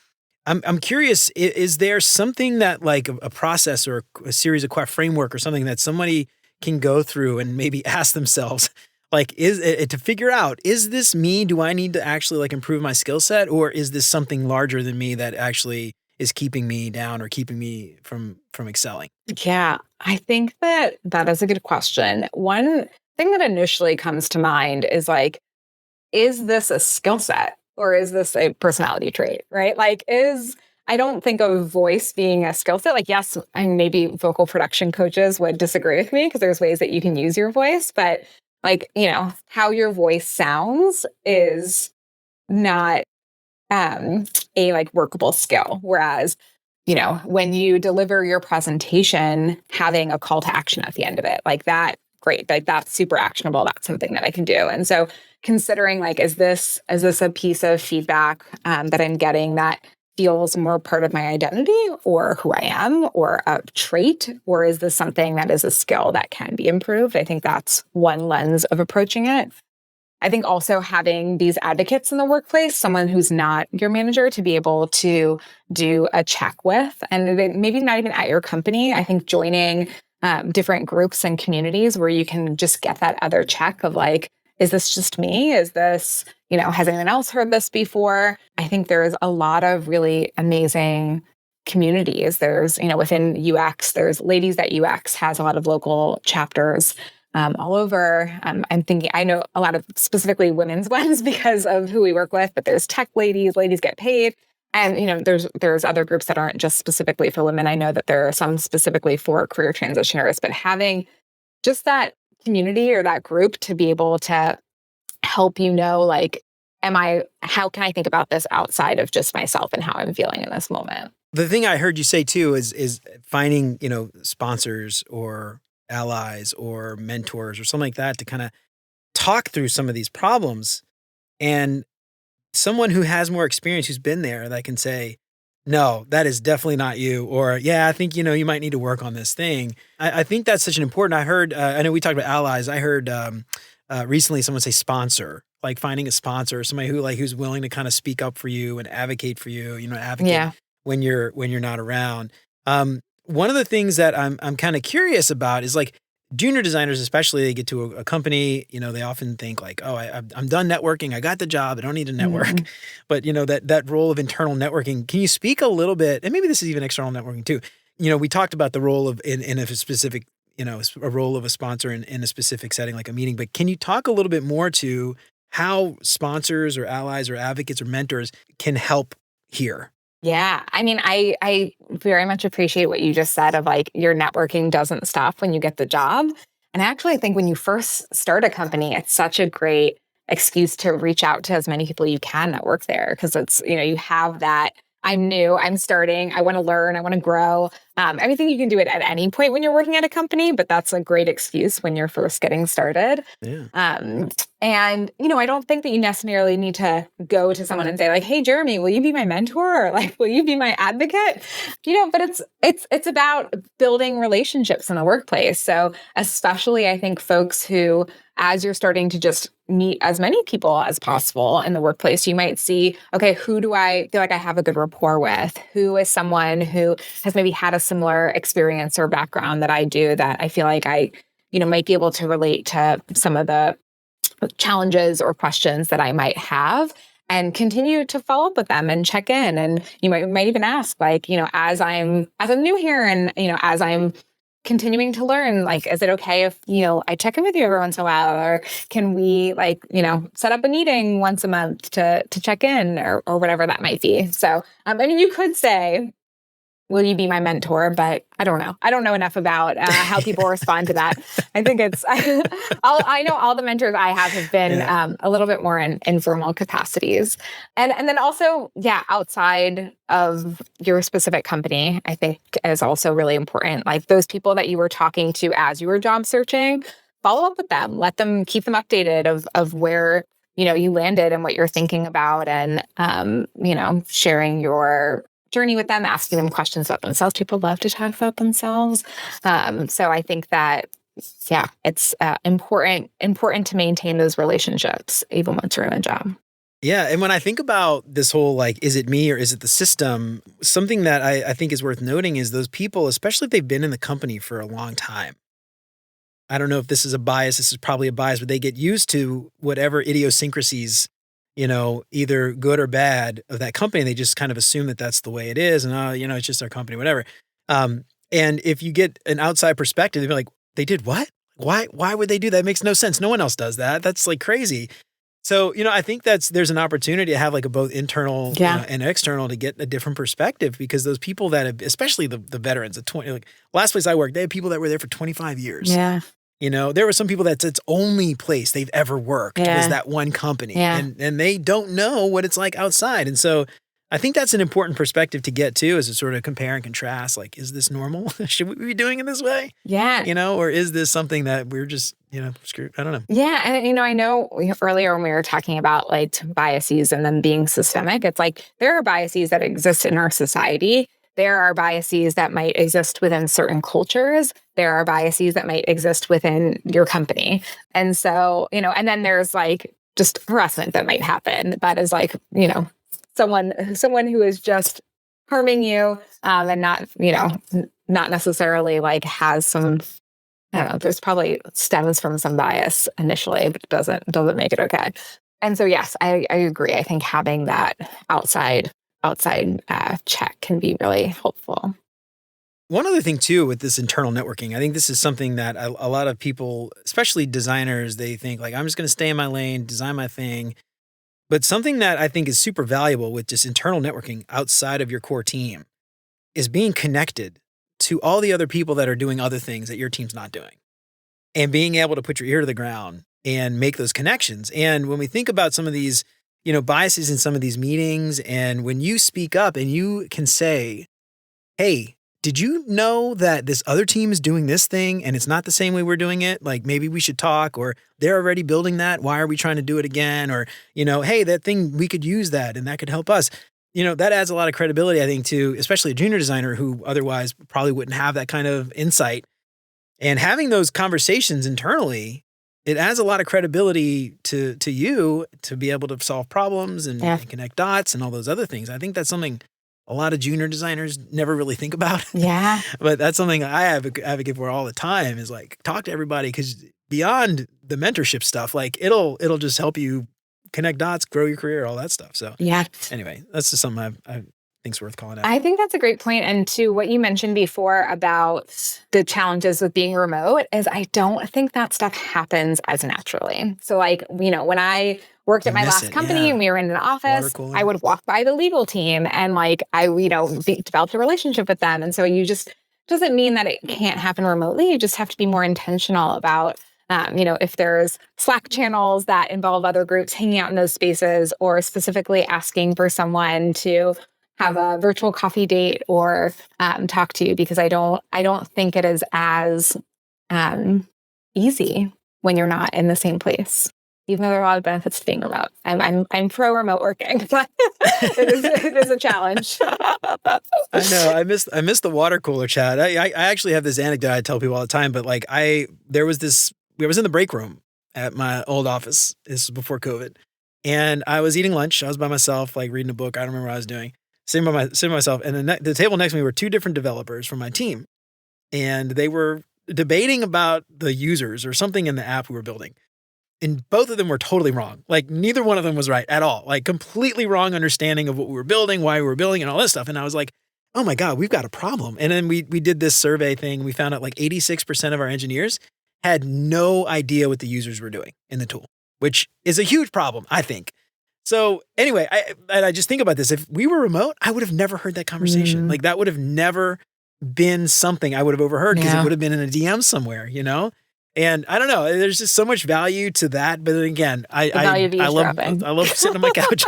I'm curious, is there something that like a process or a series of framework or something that somebody can go through and maybe ask themselves, like, is it to figure out, is this me? Do I need to actually like improve my skill set, or is this something larger than me that actually is keeping me down or keeping me from excelling? Yeah, I think that that is a good question. One thing that initially comes to mind is like, is this a skill set or is this a personality trait, right? I don't think of voice being a skill set. Like, yes, and maybe vocal production coaches would disagree with me because there's ways that you can use your voice, but like, how your voice sounds is not a like workable skill. Whereas, when you deliver your presentation, having a call to action at the end of it, like that, great. Like that's super actionable. That's something that I can do. And so considering like, is this a piece of feedback that I'm getting that feels more part of my identity or who I am or a trait, or is this something that is a skill that can be improved? I think that's one lens of approaching it. I think also having these advocates in the workplace, someone who's not your manager to be able to do a check with, and maybe not even at your company. I think joining different groups and communities where you can just get that other check of like, is this just me? Is this, has anyone else heard this before? I think there's a lot of really amazing communities. There's, within UX, there's Ladies at UX has a lot of local chapters all over. I'm thinking, I know a lot of specifically women's ones because of who we work with, but there's tech ladies, ladies get paid. And, there's other groups that aren't just specifically for women. I know that there are some specifically for career transitioners, but having just that community or that group to be able to help like, how can I think about this outside of just myself and how I'm feeling in this moment? The thing I heard you say too is finding, sponsors or allies or mentors or something like that to kind of talk through some of these problems, and someone who has more experience, who's been there, that can say, no, that is definitely not you. Or, yeah, I think, you might need to work on this thing. I think that's such an important, I heard, I know we talked about allies. I heard recently someone say sponsor, like finding a sponsor or somebody who's willing to kind of speak up for you and advocate for you, advocate Yeah. when you're not around. One of the things that I'm kind of curious about is like junior designers, especially, they get to a company, they often think like, oh, I'm done networking. I got the job. I don't need to network. Mhm. But, that role of internal networking, can you speak a little bit, and maybe this is even external networking too. We talked about the role of in a specific, a role of a sponsor in a specific setting, like a meeting, but can you talk a little bit more to how sponsors or allies or advocates or mentors can help here? Yeah. I mean, I very much appreciate what you just said of like your networking doesn't stop when you get the job. And actually, I think when you first start a company, it's such a great excuse to reach out to as many people you can that work there because it's, you have that. I'm new, I'm starting, I want to learn, I want to grow. I think you can do it at any point when you're working at a company, but that's a great excuse when you're first getting started. Yeah. And, I don't think that you necessarily need to go to someone and say like, hey, Jeremy, will you be my mentor? Or like, will you be my advocate? But it's about building relationships in the workplace. So especially I think folks who, as you're starting to just meet as many people as possible in the workplace, you might see, okay, who do I feel like I have a good rapport with? Who is someone who has maybe had a similar experience or background that I do that I feel like I, might be able to relate to some of the challenges or questions that I might have and continue to follow up with them and check in. And you might even ask like, as I'm new here and, as I'm continuing to learn, like, is it okay if, I check in with you every once in a while, or can we like, set up a meeting once a month to check in or whatever that might be. So, I mean, you could say, will you be my mentor? But I don't know. I don't know enough about how people respond to that. I think it's, I know all the mentors I have been a little bit more in informal capacities. And then also, outside of your specific company, I think is also really important. Like those people that you were talking to as you were job searching, follow up with them, keep them updated of where, you landed and what you're thinking about, and, sharing your journey with them, asking them questions about themselves. People love to talk about themselves. So I think that, it's important to maintain those relationships even once you're in a job. Yeah. And when I think about this whole, like, is it me or is it the system? Something that I think is worth noting is those people, especially if they've been in the company for a long time. I don't know if this is a bias. This is probably a bias, but they get used to whatever idiosyncrasies, either good or bad of that company. They just kind of assume that that's the way it is. And, it's just our company, whatever. And if you get an outside perspective, they'd be like, they did what? Why would they do that? It makes no sense. No one else does that. That's like crazy. So, I think there's an opportunity to have like a both internal and external to get a different perspective, because those people that have, especially the veterans at 20, like last place I worked, they had people that were there for 25 years. Yeah. There were some people that's its only place they've ever worked was that one company, and they don't know what it's like outside. And so I think that's an important perspective to get to, is to sort of compare and contrast. Like, is this normal? Should we be doing it this way? Yeah. Or is this something that we're just, screwed? I don't know. Yeah. And, I know earlier when we were talking about like biases and them being systemic, it's like there are biases that exist in our society. There are biases that might exist within certain cultures. There are biases that might exist within your company. And so, and then there's like just harassment that might happen. That is like, someone who is just harming you, and not necessarily like has some, I don't know, there's probably stems from some bias initially, but it doesn't make it okay. And so, yes, I agree. I think having that outside check can be really helpful. One other thing too with this internal networking, I think this is something that a lot of people, especially designers, they think like, I'm just going to stay in my lane, design my thing. But something that I think is super valuable with just internal networking outside of your core team is being connected to all the other people that are doing other things that your team's not doing, and being able to put your ear to the ground and make those connections. And when we think about some of these, biases in some of these meetings, and when you speak up and you can say, hey, did you know that this other team is doing this thing and it's not the same way we're doing it? Like, maybe we should talk, or they're already building that. Why are we trying to do it again? Or, hey, that thing, we could use that and that could help us. That adds a lot of credibility, I think, to especially a junior designer who otherwise probably wouldn't have that kind of insight. And having those conversations internally, it adds a lot of credibility to you to be able to solve problems and connect dots and all those other things. I think that's something a lot of junior designers never really think about. Yeah. But that's something I advocate for all the time, is like, talk to everybody, because beyond the mentorship stuff, like it'll just help you connect dots, grow your career, all that stuff. So anyway, that's just something I think's worth calling out. I think that's a great point. And to what you mentioned before about the challenges with being remote, is I don't think that stuff happens as naturally. So like, when I worked at my last company and we were in an office, I would walk by the legal team and like I, developed a relationship with them. And so you just, doesn't mean that it can't happen remotely. You just have to be more intentional about, if there's Slack channels that involve other groups, hanging out in those spaces, or specifically asking for someone to have a virtual coffee date or talk to you, because I don't think it is as easy when you're not in the same place. Even though there are a lot of benefits to being remote, I'm pro remote working, but it is a challenge. I know. I miss the water cooler chat. I actually have this anecdote I tell people all the time, but like I was in the break room at my old office. This was before COVID, and I was eating lunch. I was by myself, like reading a book. I don't remember what I was doing. Sitting by myself, and the table next to me were two different developers from my team, and they were debating about the users or something in the app we were building. And both of them were totally wrong. Like neither one of them was right at all. Like completely wrong understanding of what we were building, why we were building, and all this stuff. And I was like, oh my God, we've got a problem. And then we did this survey thing. We found out like 86% of our engineers had no idea what the users were doing in the tool, which is a huge problem, I think. So anyway, I just think about this. If we were remote, I would have never heard that conversation. Like that would have never been something I would have overheard because it would have been in a DM somewhere, you know? And I don't know, there's just so much value to that. But then again, I love sitting on my couch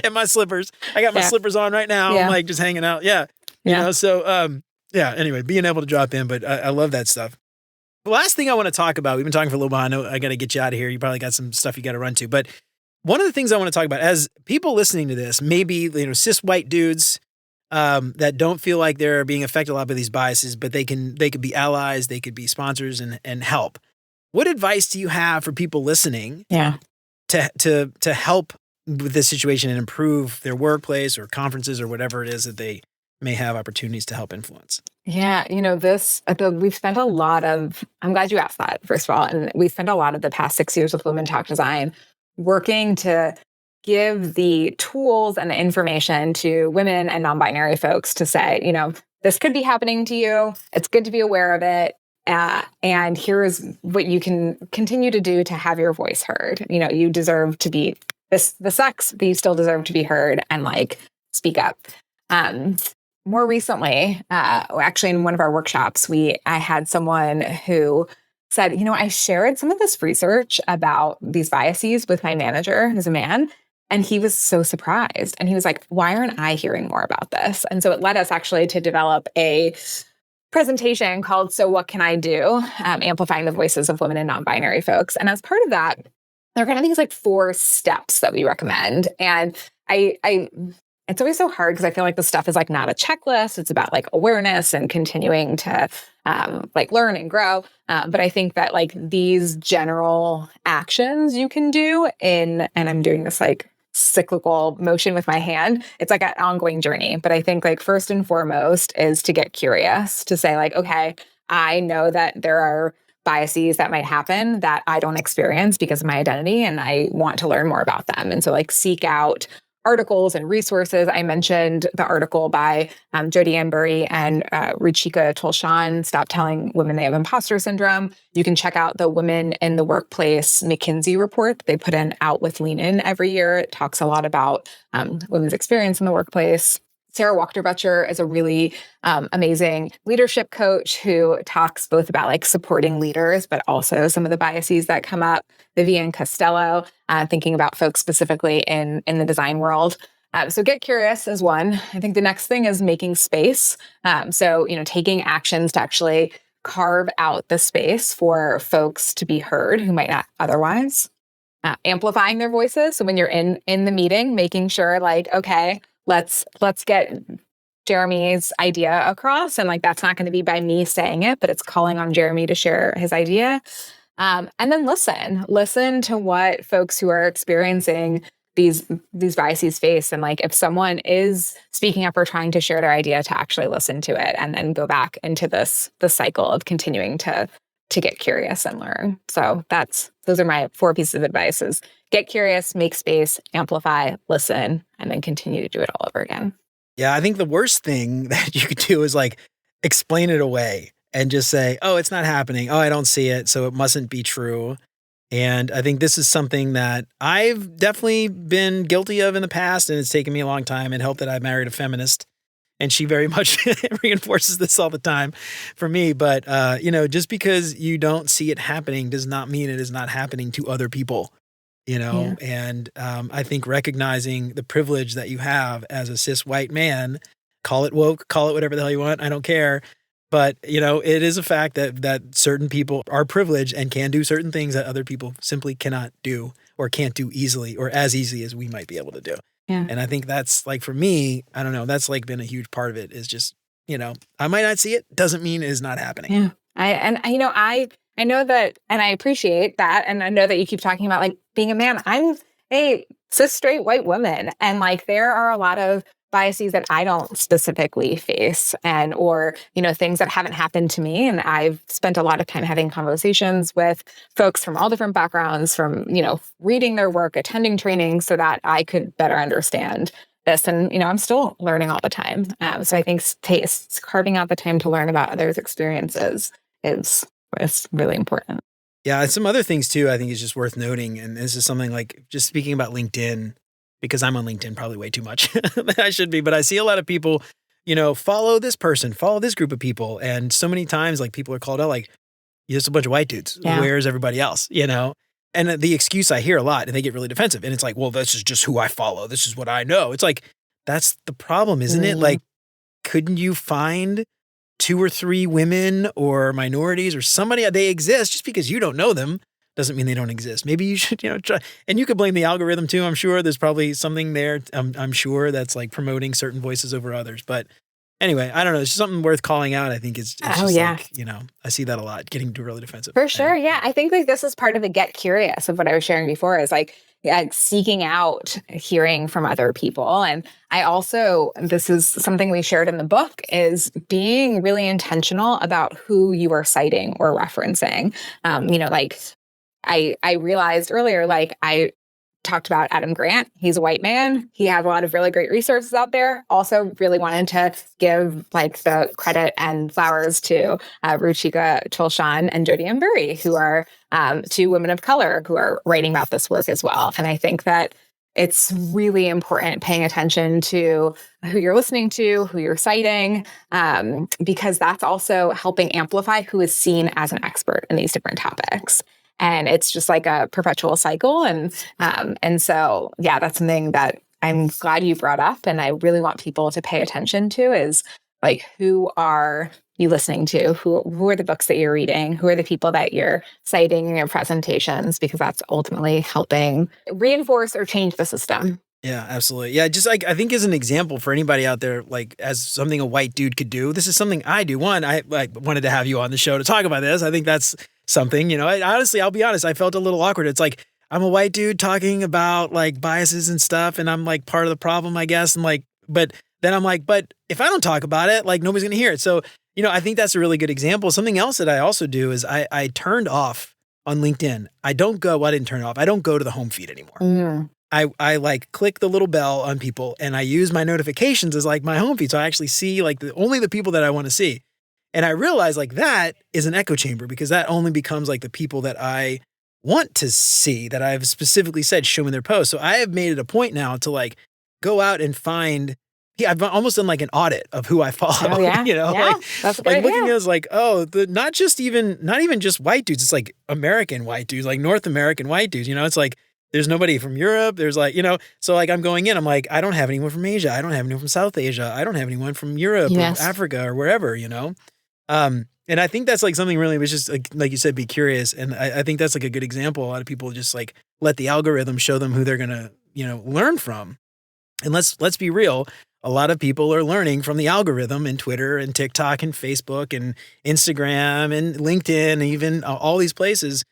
in my slippers. I got my slippers on right now. I'm like just hanging out. You know, so anyway, being able to drop in, but I love that stuff. The last thing I want to talk about, we've been talking for a little while. I know I got to get you out of here. You probably got some stuff you got to run to, but one of the things I want to talk about as people listening to this, maybe, you know, cis white dudes, that don't feel like they're being affected a lot by these biases, but they could be allies, they could be sponsors and help. What advice do you have for people listening to help with this situation and improve their workplace or conferences or whatever it is that they may have opportunities to help influence? Yeah, you know, we've spent a lot of, I'm glad you asked that, first of all, and we spent a lot of the past 6 years with Women Talk Design working to give the tools and the information to women and non-binary folks to say, you know, this could be happening to you. It's good to be aware of it. And here's what you can continue to do to have your voice heard. You know, you deserve to be the sex, but you still deserve to be heard and like speak up. More recently, actually in one of our workshops, I had someone who said, you know, I shared some of this research about these biases with my manager, who's a man, and he was so surprised. And he was like, why aren't I hearing more about this? And so it led us actually to develop a presentation called So What Can I Do? Amplifying the voices of women and non-binary folks. And as part of that, there are kind of these like 4 steps that we recommend. And it's always so hard because I feel like the stuff is like not a checklist. It's about like awareness and continuing to like learn and grow. But I think that like these general actions you can do and I'm doing this like cyclical motion with my hand. It's like an ongoing journey. But I think like first and foremost is to get curious, to say like, okay, I know that there are biases that might happen that I don't experience because of my identity, and I want to learn more about them. And so like seek out articles and resources. I mentioned the article by Jodie Ambury and Ruchika Tolshan, Stop Telling Women They Have Impostor Syndrome. You can check out the Women in the Workplace McKinsey report they put out with Lean In every year. It talks a lot about women's experience in the workplace. Sarah Wachter-Butcher is a really amazing leadership coach who talks both about like supporting leaders, but also some of the biases that come up. Vivian Costello, thinking about folks specifically in the design world. So get curious is one. I think the next thing is making space. So, you know, taking actions to actually carve out the space for folks to be heard who might not otherwise. Amplifying their voices. So when you're in the meeting, making sure like, okay, let's get Jeremy's idea across. And like, that's not going to be by me saying it, but it's calling on Jeremy to share his idea. And then listen to what folks who are experiencing these biases face. And like, if someone is speaking up or trying to share their idea, to actually listen to it and then go back into the cycle of continuing to get curious and learn. So those are my 4 pieces of advice: is get curious, make space, amplify, listen, and then continue to do it all over again. Yeah, I think the worst thing that you could do is like explain it away and just say, oh, it's not happening. Oh, I don't see it, so it mustn't be true. And I think this is something that I've definitely been guilty of in the past, and it's taken me a long time. It helped that I married a feminist, and she very much reinforces this all the time for me. But, you know, just because you don't see it happening does not mean it is not happening to other people, you know? Yeah. And I think recognizing the privilege that you have as a cis white man, call it woke, call it whatever the hell you want, I don't care. But, you know, it is a fact that certain people are privileged and can do certain things that other people simply cannot do or can't do easily or as easily as we might be able to do. Yeah. And I think that's like, for me, I don't know, that's like been a huge part of it, is just, you know, I might not see it, doesn't mean it is not happening. Yeah. I know that, and I appreciate that. And I know that you keep talking about like being a man. I'm a cis straight white woman. And like, there are a lot of biases that I don't specifically face or, you know, things that haven't happened to me. And I've spent a lot of time having conversations with folks from all different backgrounds, from, you know, reading their work, attending training so that I could better understand this. And, you know, I'm still learning all the time. So I think carving out the time to learn about others' experiences is really important. Yeah. And some other things too, I think is just worth noting. And this is something like just speaking about LinkedIn. because I'm on LinkedIn probably way too much than I should be, but I see a lot of people, follow this person, follow this group of people. And so many times like people are called out like, you're just a bunch of white dudes. Yeah. Where's everybody else? And the excuse I hear a lot, and they get really defensive. And it's like, well, this is just who I follow. This is what I know. It's like, that's the problem, isn't it? Like, couldn't you find 2 or 3 women or minorities or somebody? They exist. Just because you don't know them doesn't mean they don't exist. Maybe you should, try. And you could blame the algorithm too. I'm sure there's probably something there. I'm sure that's like promoting certain voices over others. But anyway, I don't know. It's just something worth calling out. I think it's just like, I see that a lot, getting really defensive. For sure. Yeah. I think like this is part of the get curious of what I was sharing before, is like seeking out hearing from other people. And I also, this is something we shared in the book, is being really intentional about who you are citing or referencing. Like I realized earlier, like I talked about Adam Grant. He's a white man. He has a lot of really great resources out there. Also really wanted to give like the credit and flowers to Ruchika Cholshan and Jodi Embury, who are 2 women of color who are writing about this work as well. And I think that it's really important paying attention to who you're listening to, who you're citing, because that's also helping amplify who is seen as an expert in these different topics. And it's just like a perpetual cycle. And so, yeah, that's something that I'm glad you brought up. And I really want people to pay attention to, is like, who are you listening to? Who are the books that you're reading? Who are the people that you're citing in your presentations? Because that's ultimately helping reinforce or change the system. Yeah, absolutely. Yeah, just like I think as an example for anybody out there, like as something a white dude could do, this is something I do. One, I wanted to have you on the show to talk about this. I think that's something, honestly, I'll be honest, I felt a little awkward. It's like, I'm a white dude talking about like biases and stuff, and I'm like part of the problem, I guess. And like, but then I'm like, but if I don't talk about it, like nobody's going to hear it. So, I think that's a really good example. Something else that I also do is I turned off on LinkedIn. I don't go to the home feed anymore. Mm. I like click the little bell on people, and I use my notifications as like my home feed. So I actually see like only the people that I want to see. And I realize like that is an echo chamber, because that only becomes like the people that I want to see, that I've specifically said show me their posts. So I have made it a point now to like go out and find. Yeah, I've almost done like an audit of who I follow. Oh, yeah. Like, that's a good like idea. looking at it like, not even just white dudes. It's like American white dudes, like North American white dudes. It's like there's nobody from Europe. There's like, so like I'm going in, I'm like, I don't have anyone from Asia. I don't have anyone from South Asia. I don't have anyone from Europe or Africa or wherever, And I think that's like something really, was just like you said, be curious. And I think that's like a good example. A lot of people just like let the algorithm show them who they're going to, learn from. And let's be real. A lot of people are learning from the algorithm and Twitter and TikTok and Facebook and Instagram and LinkedIn, and even all these places.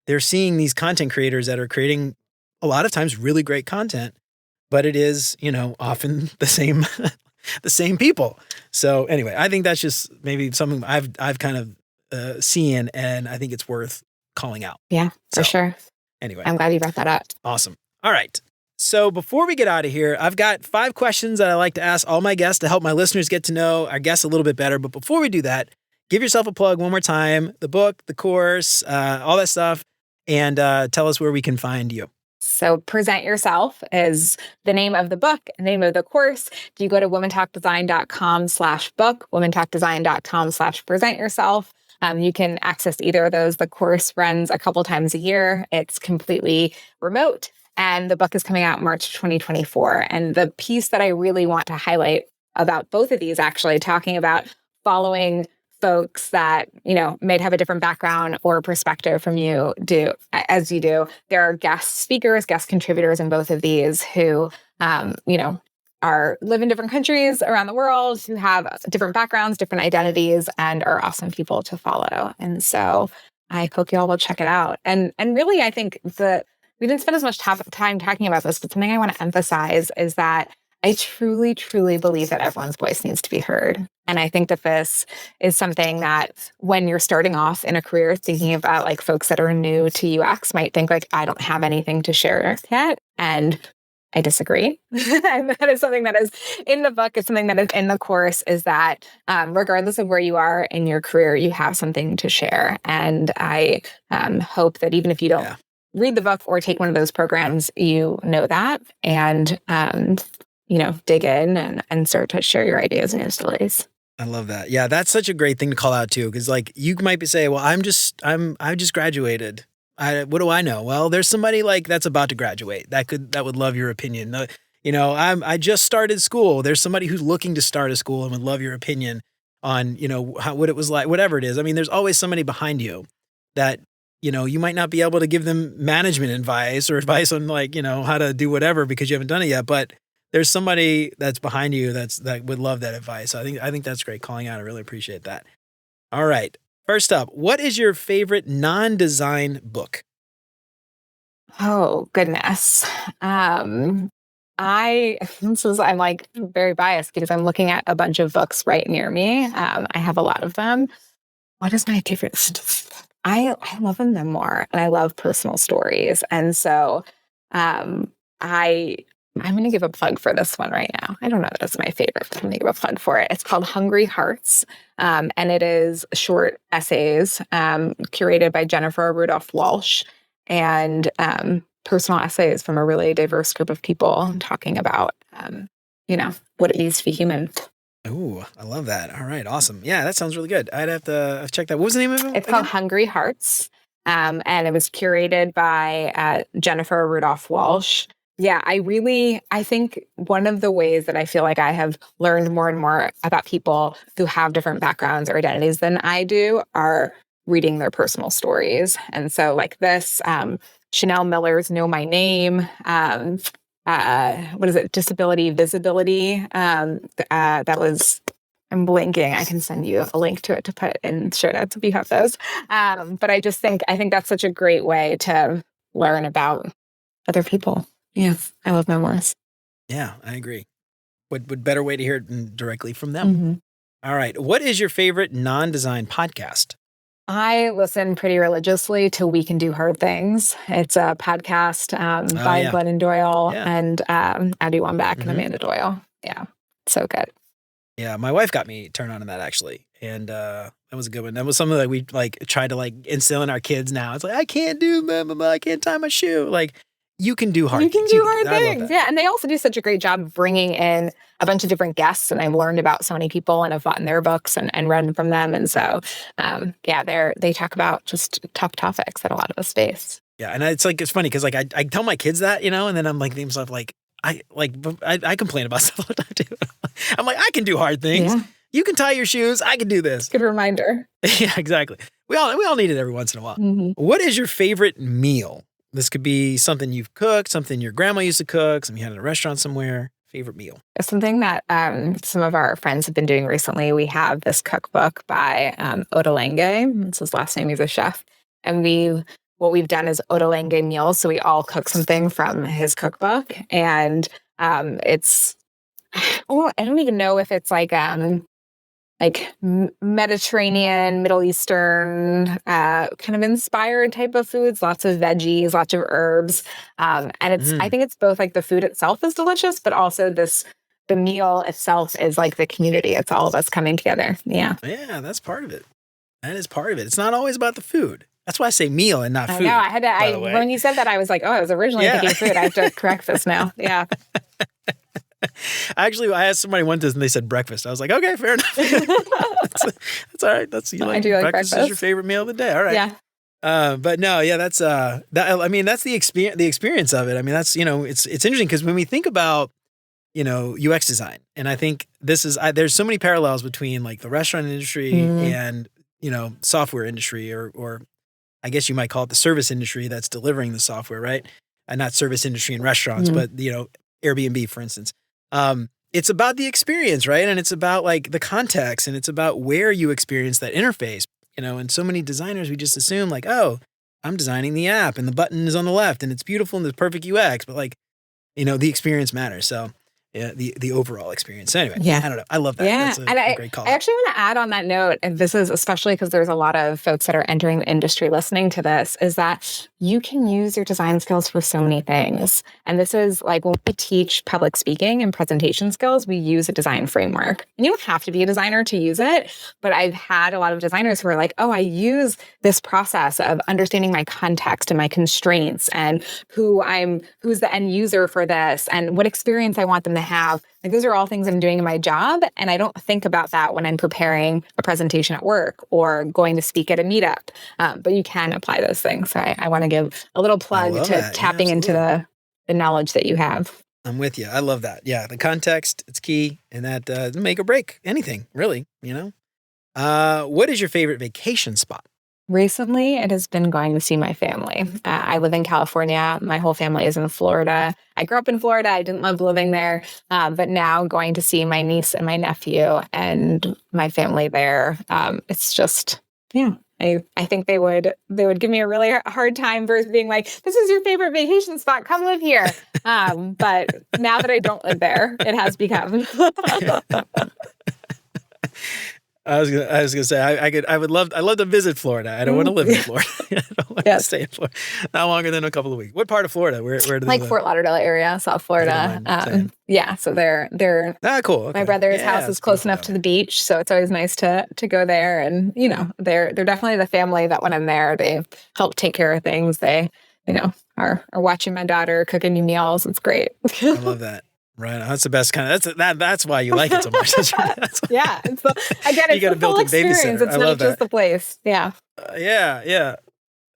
They're seeing these content creators that are creating a lot of times really great content, but it is, often the same the same people. So anyway, I think that's just maybe something I've kind of seen, and I think it's worth calling out. Yeah, for sure. Anyway, I'm glad you brought that up. Awesome. All right. So before we get out of here, I've got 5 questions that I like to ask all my guests to help my listeners get to know our guests a little bit better. But before we do that, give yourself a plug one more time, the book, the course, all that stuff, and tell us where we can find you. So Present Yourself is the name of the book, name of the course. If you go to womentalkdesign.com/book, womentalkdesign.com/present yourself, you can access either of those. The course runs a couple times a year. It's completely remote. And the book is coming out March 2024. And the piece that I really want to highlight about both of these, actually talking about following folks that, may have a different background or perspective from you as you do. There are guest speakers, guest contributors in both of these who, live in different countries around the world, who have different backgrounds, different identities, and are awesome people to follow. And so I hope you all will check it out. And really, I think we didn't spend as much time talking about this, but something I want to emphasize is that I truly, truly believe that everyone's voice needs to be heard. And I think that this is something that when you're starting off in a career, thinking about like folks that are new to UX might think like, I don't have anything to share yet. And I disagree. And that is something that is in the book. It's something that is in the course, is that regardless of where you are in your career, you have something to share. And I hope that even if you don't read the book or take one of those programs, you know that, and dig in and start to share your ideas and stories. I love that. Yeah, that's such a great thing to call out too, because like you might be saying, well, I just graduated. What do I know? Well, there's somebody like that's about to graduate that would love your opinion. I just started school. There's somebody who's looking to start a school and would love your opinion on, what it was like, whatever it is. I mean, there's always somebody behind you that, you might not be able to give them management advice or advice on like, how to do whatever because you haven't done it yet, but there's somebody that's behind you that would love that advice. So I think that's great calling out. I really appreciate that. All right. First up, what is your favorite non-design book? Oh, goodness. I'm like very biased because I'm looking at a bunch of books right near me. I have a lot of them. What is my favorite? I love in memoir and I love personal stories. And so I'm going to give a plug for this one right now. I don't know that it's my favorite, but I'm going to give a plug for it. It's called Hungry Hearts, and it is short essays curated by Jennifer Rudolph Walsh, and personal essays from a really diverse group of people talking about, what it means to be human. Ooh, I love that. All right, awesome. Yeah, that sounds really good. I'd have to check that. What was the name of it? It's called Hungry Hearts, and it was curated by Jennifer Rudolph Walsh. Yeah, I think one of the ways that I feel like I have learned more and more about people who have different backgrounds or identities than I do are reading their personal stories. And so like this, Chanel Miller's Know My Name, what is it? Disability Visibility. I'm blinking. I can send you a link to it to put in show notes if you have those. But I think that's such a great way to learn about other people. Yes, I love memoirs. Yeah, I agree. What better way to hear it directly from them? Mm-hmm. All right. What is your favorite non-design podcast? I listen pretty religiously to We Can Do Hard Things. It's a podcast by Glennon Doyle and Abby Wambach and Amanda Doyle. Yeah, so good. Yeah, my wife got me turned on to that actually, and that was a good one. That was something that we like tried to like instill in our kids. Now it's like I can't do blah, blah, blah, I can't tie my shoe. Like you can do hard. You can do hard things. Yeah, and they also do such a great job of bringing in a bunch of different guests. And I've learned about so many people and I've bought in their books and read from them. And so, they talk about just tough topics that a lot of us face. Yeah, and it's funny because like I tell my kids that, and then I'm like to myself like I complain about stuff all the time too. I'm like I can do hard things. Yeah. You can tie your shoes. I can do this. Good reminder. Yeah, exactly. We all need it every once in a while. Mm-hmm. What is your favorite meal? This could be something you've cooked, something your grandma used to cook, something you had at a restaurant somewhere. Favorite meal? Something that some of our friends have been doing recently. We have this cookbook by Odolenge. It's his last name. He's a chef. And what we've done is Odolenge meals. So we all cook something from his cookbook. And it's, I don't even know if it's like Mediterranean, Middle Eastern, kind of inspired type of foods, lots of veggies, lots of herbs. And I think it's both like the food itself is delicious, but also the meal itself is like the community. It's all of us coming together. Yeah. Yeah, that's part of it. That is part of it. It's not always about the food. That's why I say meal and not food. I know. When you said that, I was like, I was originally thinking food. I have to correct this now. Yeah. Actually, I asked somebody once and they said breakfast. I was like, okay, fair enough. that's all right. I do like breakfast is your favorite meal of the day. All right. Yeah. But no, yeah, that's that's the experience of it. I mean, that's, it's interesting because when we think about, UX design, and I think there's so many parallels between like the restaurant industry and, software industry or I guess you might call it the service industry that's delivering the software, right? And not service industry in restaurants, but, Airbnb, for instance. It's about the experience, right? And it's about like the context and it's about where you experience that interface, and so many designers, we just assume like, oh, I'm designing the app and the button is on the left and it's beautiful and there's perfect UX, but like, the experience matters. So yeah, the overall experience. So anyway, Yeah. I don't know. I love that. Yeah. That's And a great call. I actually want to add on that note, and this is especially because there's a lot of folks that are entering the industry listening to this, is that you can use your design skills for so many things. And this is like when we teach public speaking and presentation skills, we use a design framework. And you don't have to be a designer to use it, but I've had a lot of designers who are like, oh, I use this process of understanding my context and my constraints and who's the end user for this and what experience I want them to have. Like those are all things I'm doing in my job. And I don't think about that when I'm preparing a presentation at work or going to speak at a meetup. But you can apply those things. So I want to give a little plug to tapping into the knowledge that you have. I'm with you. I love that. Yeah. The context, it's key. And that make or break anything, really, What is your favorite vacation spot? Recently, it has been going to see my family. I live in California. My whole family is in Florida. I grew up in Florida. I didn't love living there. But now going to see my niece and my nephew and my family there, it's just, yeah. I think they would give me a really hard time versus being like, this is your favorite vacation spot. Come live here. But now that I don't live there, it has become. I was gonna say I would love to visit Florida. I don't want to live in Florida. I don't want to stay in Florida not longer than a couple of weeks. What part of Florida? Where do they like live? Fort Lauderdale area, South Florida. Yeah, so they're cool. Okay. My brother's house is close enough to the beach, so it's always nice to go there. And they're definitely the family that when I'm there, they help take care of things. They are watching my daughter cooking new meals. It's great. I love that. Right, that's the best kind of. That's why you like it so much. Yeah, it's the full experience. It's not just the place. Yeah. Yeah.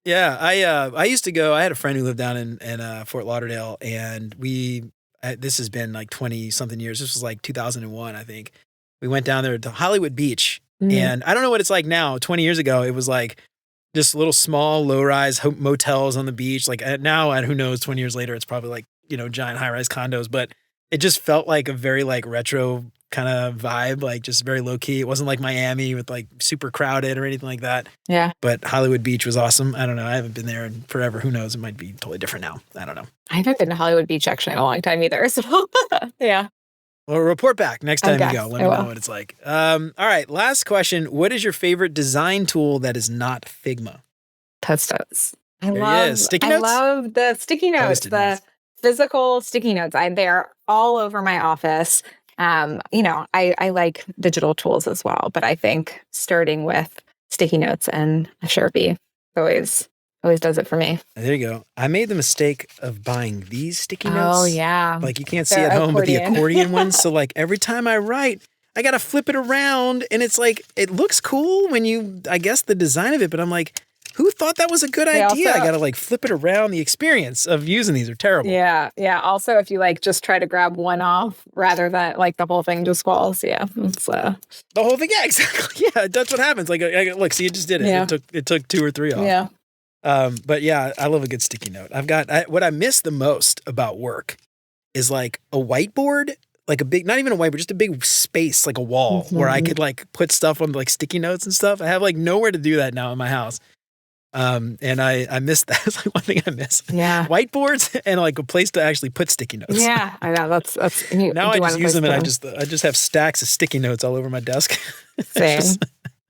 I used to go. I had a friend who lived down in Fort Lauderdale, and this has been like 20 something years. This was like 2001, I think. We went down there to Hollywood Beach, and I don't know what it's like now. 20 years ago, it was like just little small low-rise motels on the beach. Like now, and who knows? 20 years later, it's probably like giant high-rise condos, but. It just felt like a very like retro kind of vibe, like just very low key. It wasn't like Miami with like super crowded or anything like that. Yeah. But Hollywood Beach was awesome. I don't know. I haven't been there in forever. Who knows? It might be totally different now. I don't know. I haven't been to Hollywood Beach actually in a long time either. So yeah. Well, report back next time you go. Let me know what it's like. All right. Last question. What is your favorite design tool that is not Figma? Post-its. I love sticky notes. I love the sticky notes. Physical sticky notes. They're all over my office. I like digital tools as well, but I think starting with sticky notes and a Sharpie always does it for me. There you go. I made the mistake of buying these sticky notes. Oh yeah. Like you can't see at home, but the accordion ones. So like every time I write, I got to flip it around and it's like, it looks cool when I guess the design of it, but I'm like, who thought that was a good idea? I got to like flip it around. The experience of using these are terrible. Yeah. Yeah. Also, if you like just try to grab one off rather than like the whole thing just falls. Yeah. It's the whole thing. Yeah, exactly. Yeah. That's what happens. Like, look, see, you just did it. Yeah. It took 2 or 3 off. Yeah. But yeah, I love a good sticky note. What I miss the most about work is like a whiteboard, like a big, not even a whiteboard, just a big space, like a wall where I could like put stuff on like sticky notes and stuff. I have like nowhere to do that now in my house. And I miss that. It's like one thing I miss. Yeah. Whiteboards and like a place to actually put sticky notes. Yeah. I know. That's now I just use them and I just have stacks of sticky notes all over my desk. Same.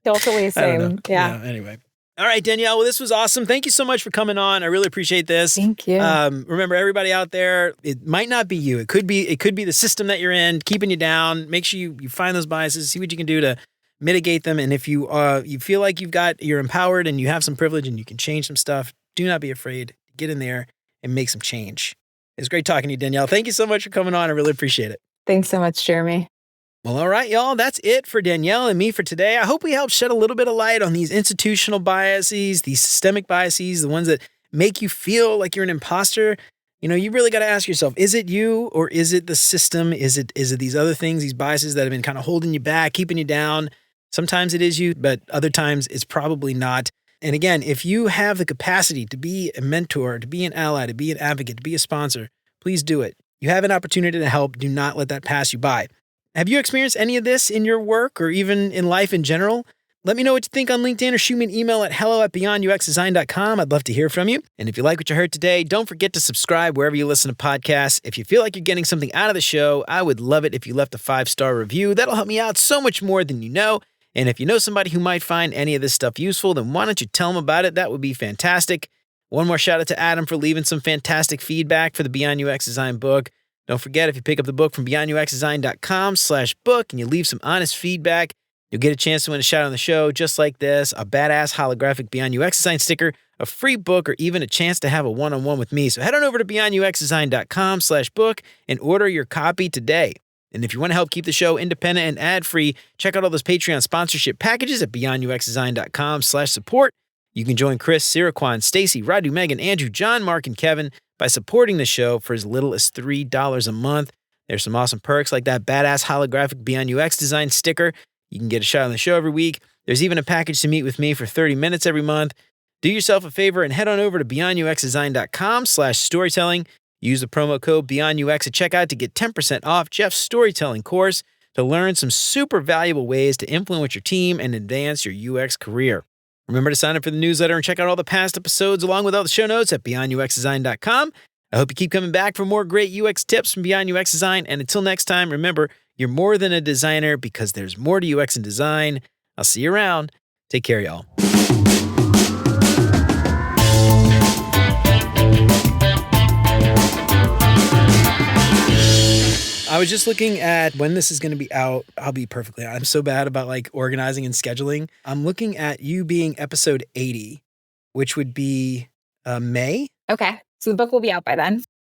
Totally same. Yeah. Anyway. All right, Danielle. Well, this was awesome. Thank you so much for coming on. I really appreciate this. Thank you. Remember, everybody out there, it might not be you. It could be the system that you're in, keeping you down. Make sure you find those biases, see what you can do to mitigate them. And if you feel like you're empowered and you have some privilege and you can change some stuff, do not be afraid. Get in there and make some change. It's great talking to you, Danielle. Thank you so much for coming on. I really appreciate it. Thanks so much, Jeremy. Well, all right, y'all. That's it for Danielle and me for today. I hope we helped shed a little bit of light on these institutional biases, these systemic biases, the ones that make you feel like you're an imposter. You really got to ask yourself, is it you or is it the system? Is it these other things, these biases that have been kind of holding you back, keeping you down? Sometimes it is you, but other times it's probably not. And again, if you have the capacity to be a mentor, to be an ally, to be an advocate, to be a sponsor, please do it. You have an opportunity to help. Do not let that pass you by. Have you experienced any of this in your work or even in life in general? Let me know what you think on LinkedIn or shoot me an email at hello@beyonduxdesign.com. I'd love to hear from you. And if you like what you heard today, don't forget to subscribe wherever you listen to podcasts. If you feel like you're getting something out of the show, I would love it if you left a 5-star review. That'll help me out so much more than you know. And if you know somebody who might find any of this stuff useful, then why don't you tell them about it? That would be fantastic. One more shout out to Adam for leaving some fantastic feedback for the Beyond UX Design book. Don't forget, if you pick up the book from beyonduxdesign.com/book and you leave some honest feedback, you'll get a chance to win a shout out on the show just like this, a badass holographic Beyond UX Design sticker, a free book, or even a chance to have a one-on-one with me. So head on over to beyonduxdesign.com/book and order your copy today. And if you want to help keep the show independent and ad-free, check out all those Patreon sponsorship packages at beyonduxdesign.com/support. You can join Chris, Siraquan, Stacy, Radu, Megan, Andrew, John, Mark, and Kevin by supporting the show for as little as $3 a month. There's some awesome perks like that badass holographic Beyond UX Design sticker. You can get a shout on the show every week. There's even a package to meet with me for 30 minutes every month. Do yourself a favor and head on over to beyonduxdesign.com/storytelling. Use the promo code BeyondUX at checkout to get 10% off Jeff's storytelling course to learn some super valuable ways to influence your team and advance your UX career. Remember to sign up for the newsletter and check out all the past episodes along with all the show notes at beyonduxdesign.com. I hope you keep coming back for more great UX tips from Beyond UX Design. And until next time, remember, you're more than a designer because there's more to UX and design. I'll see you around. Take care, y'all. I was just looking at when this is going to be out. I'll be perfectly honest. I'm so bad about like organizing and scheduling. I'm looking at you being episode 80, which would be May. Okay. So the book will be out by then.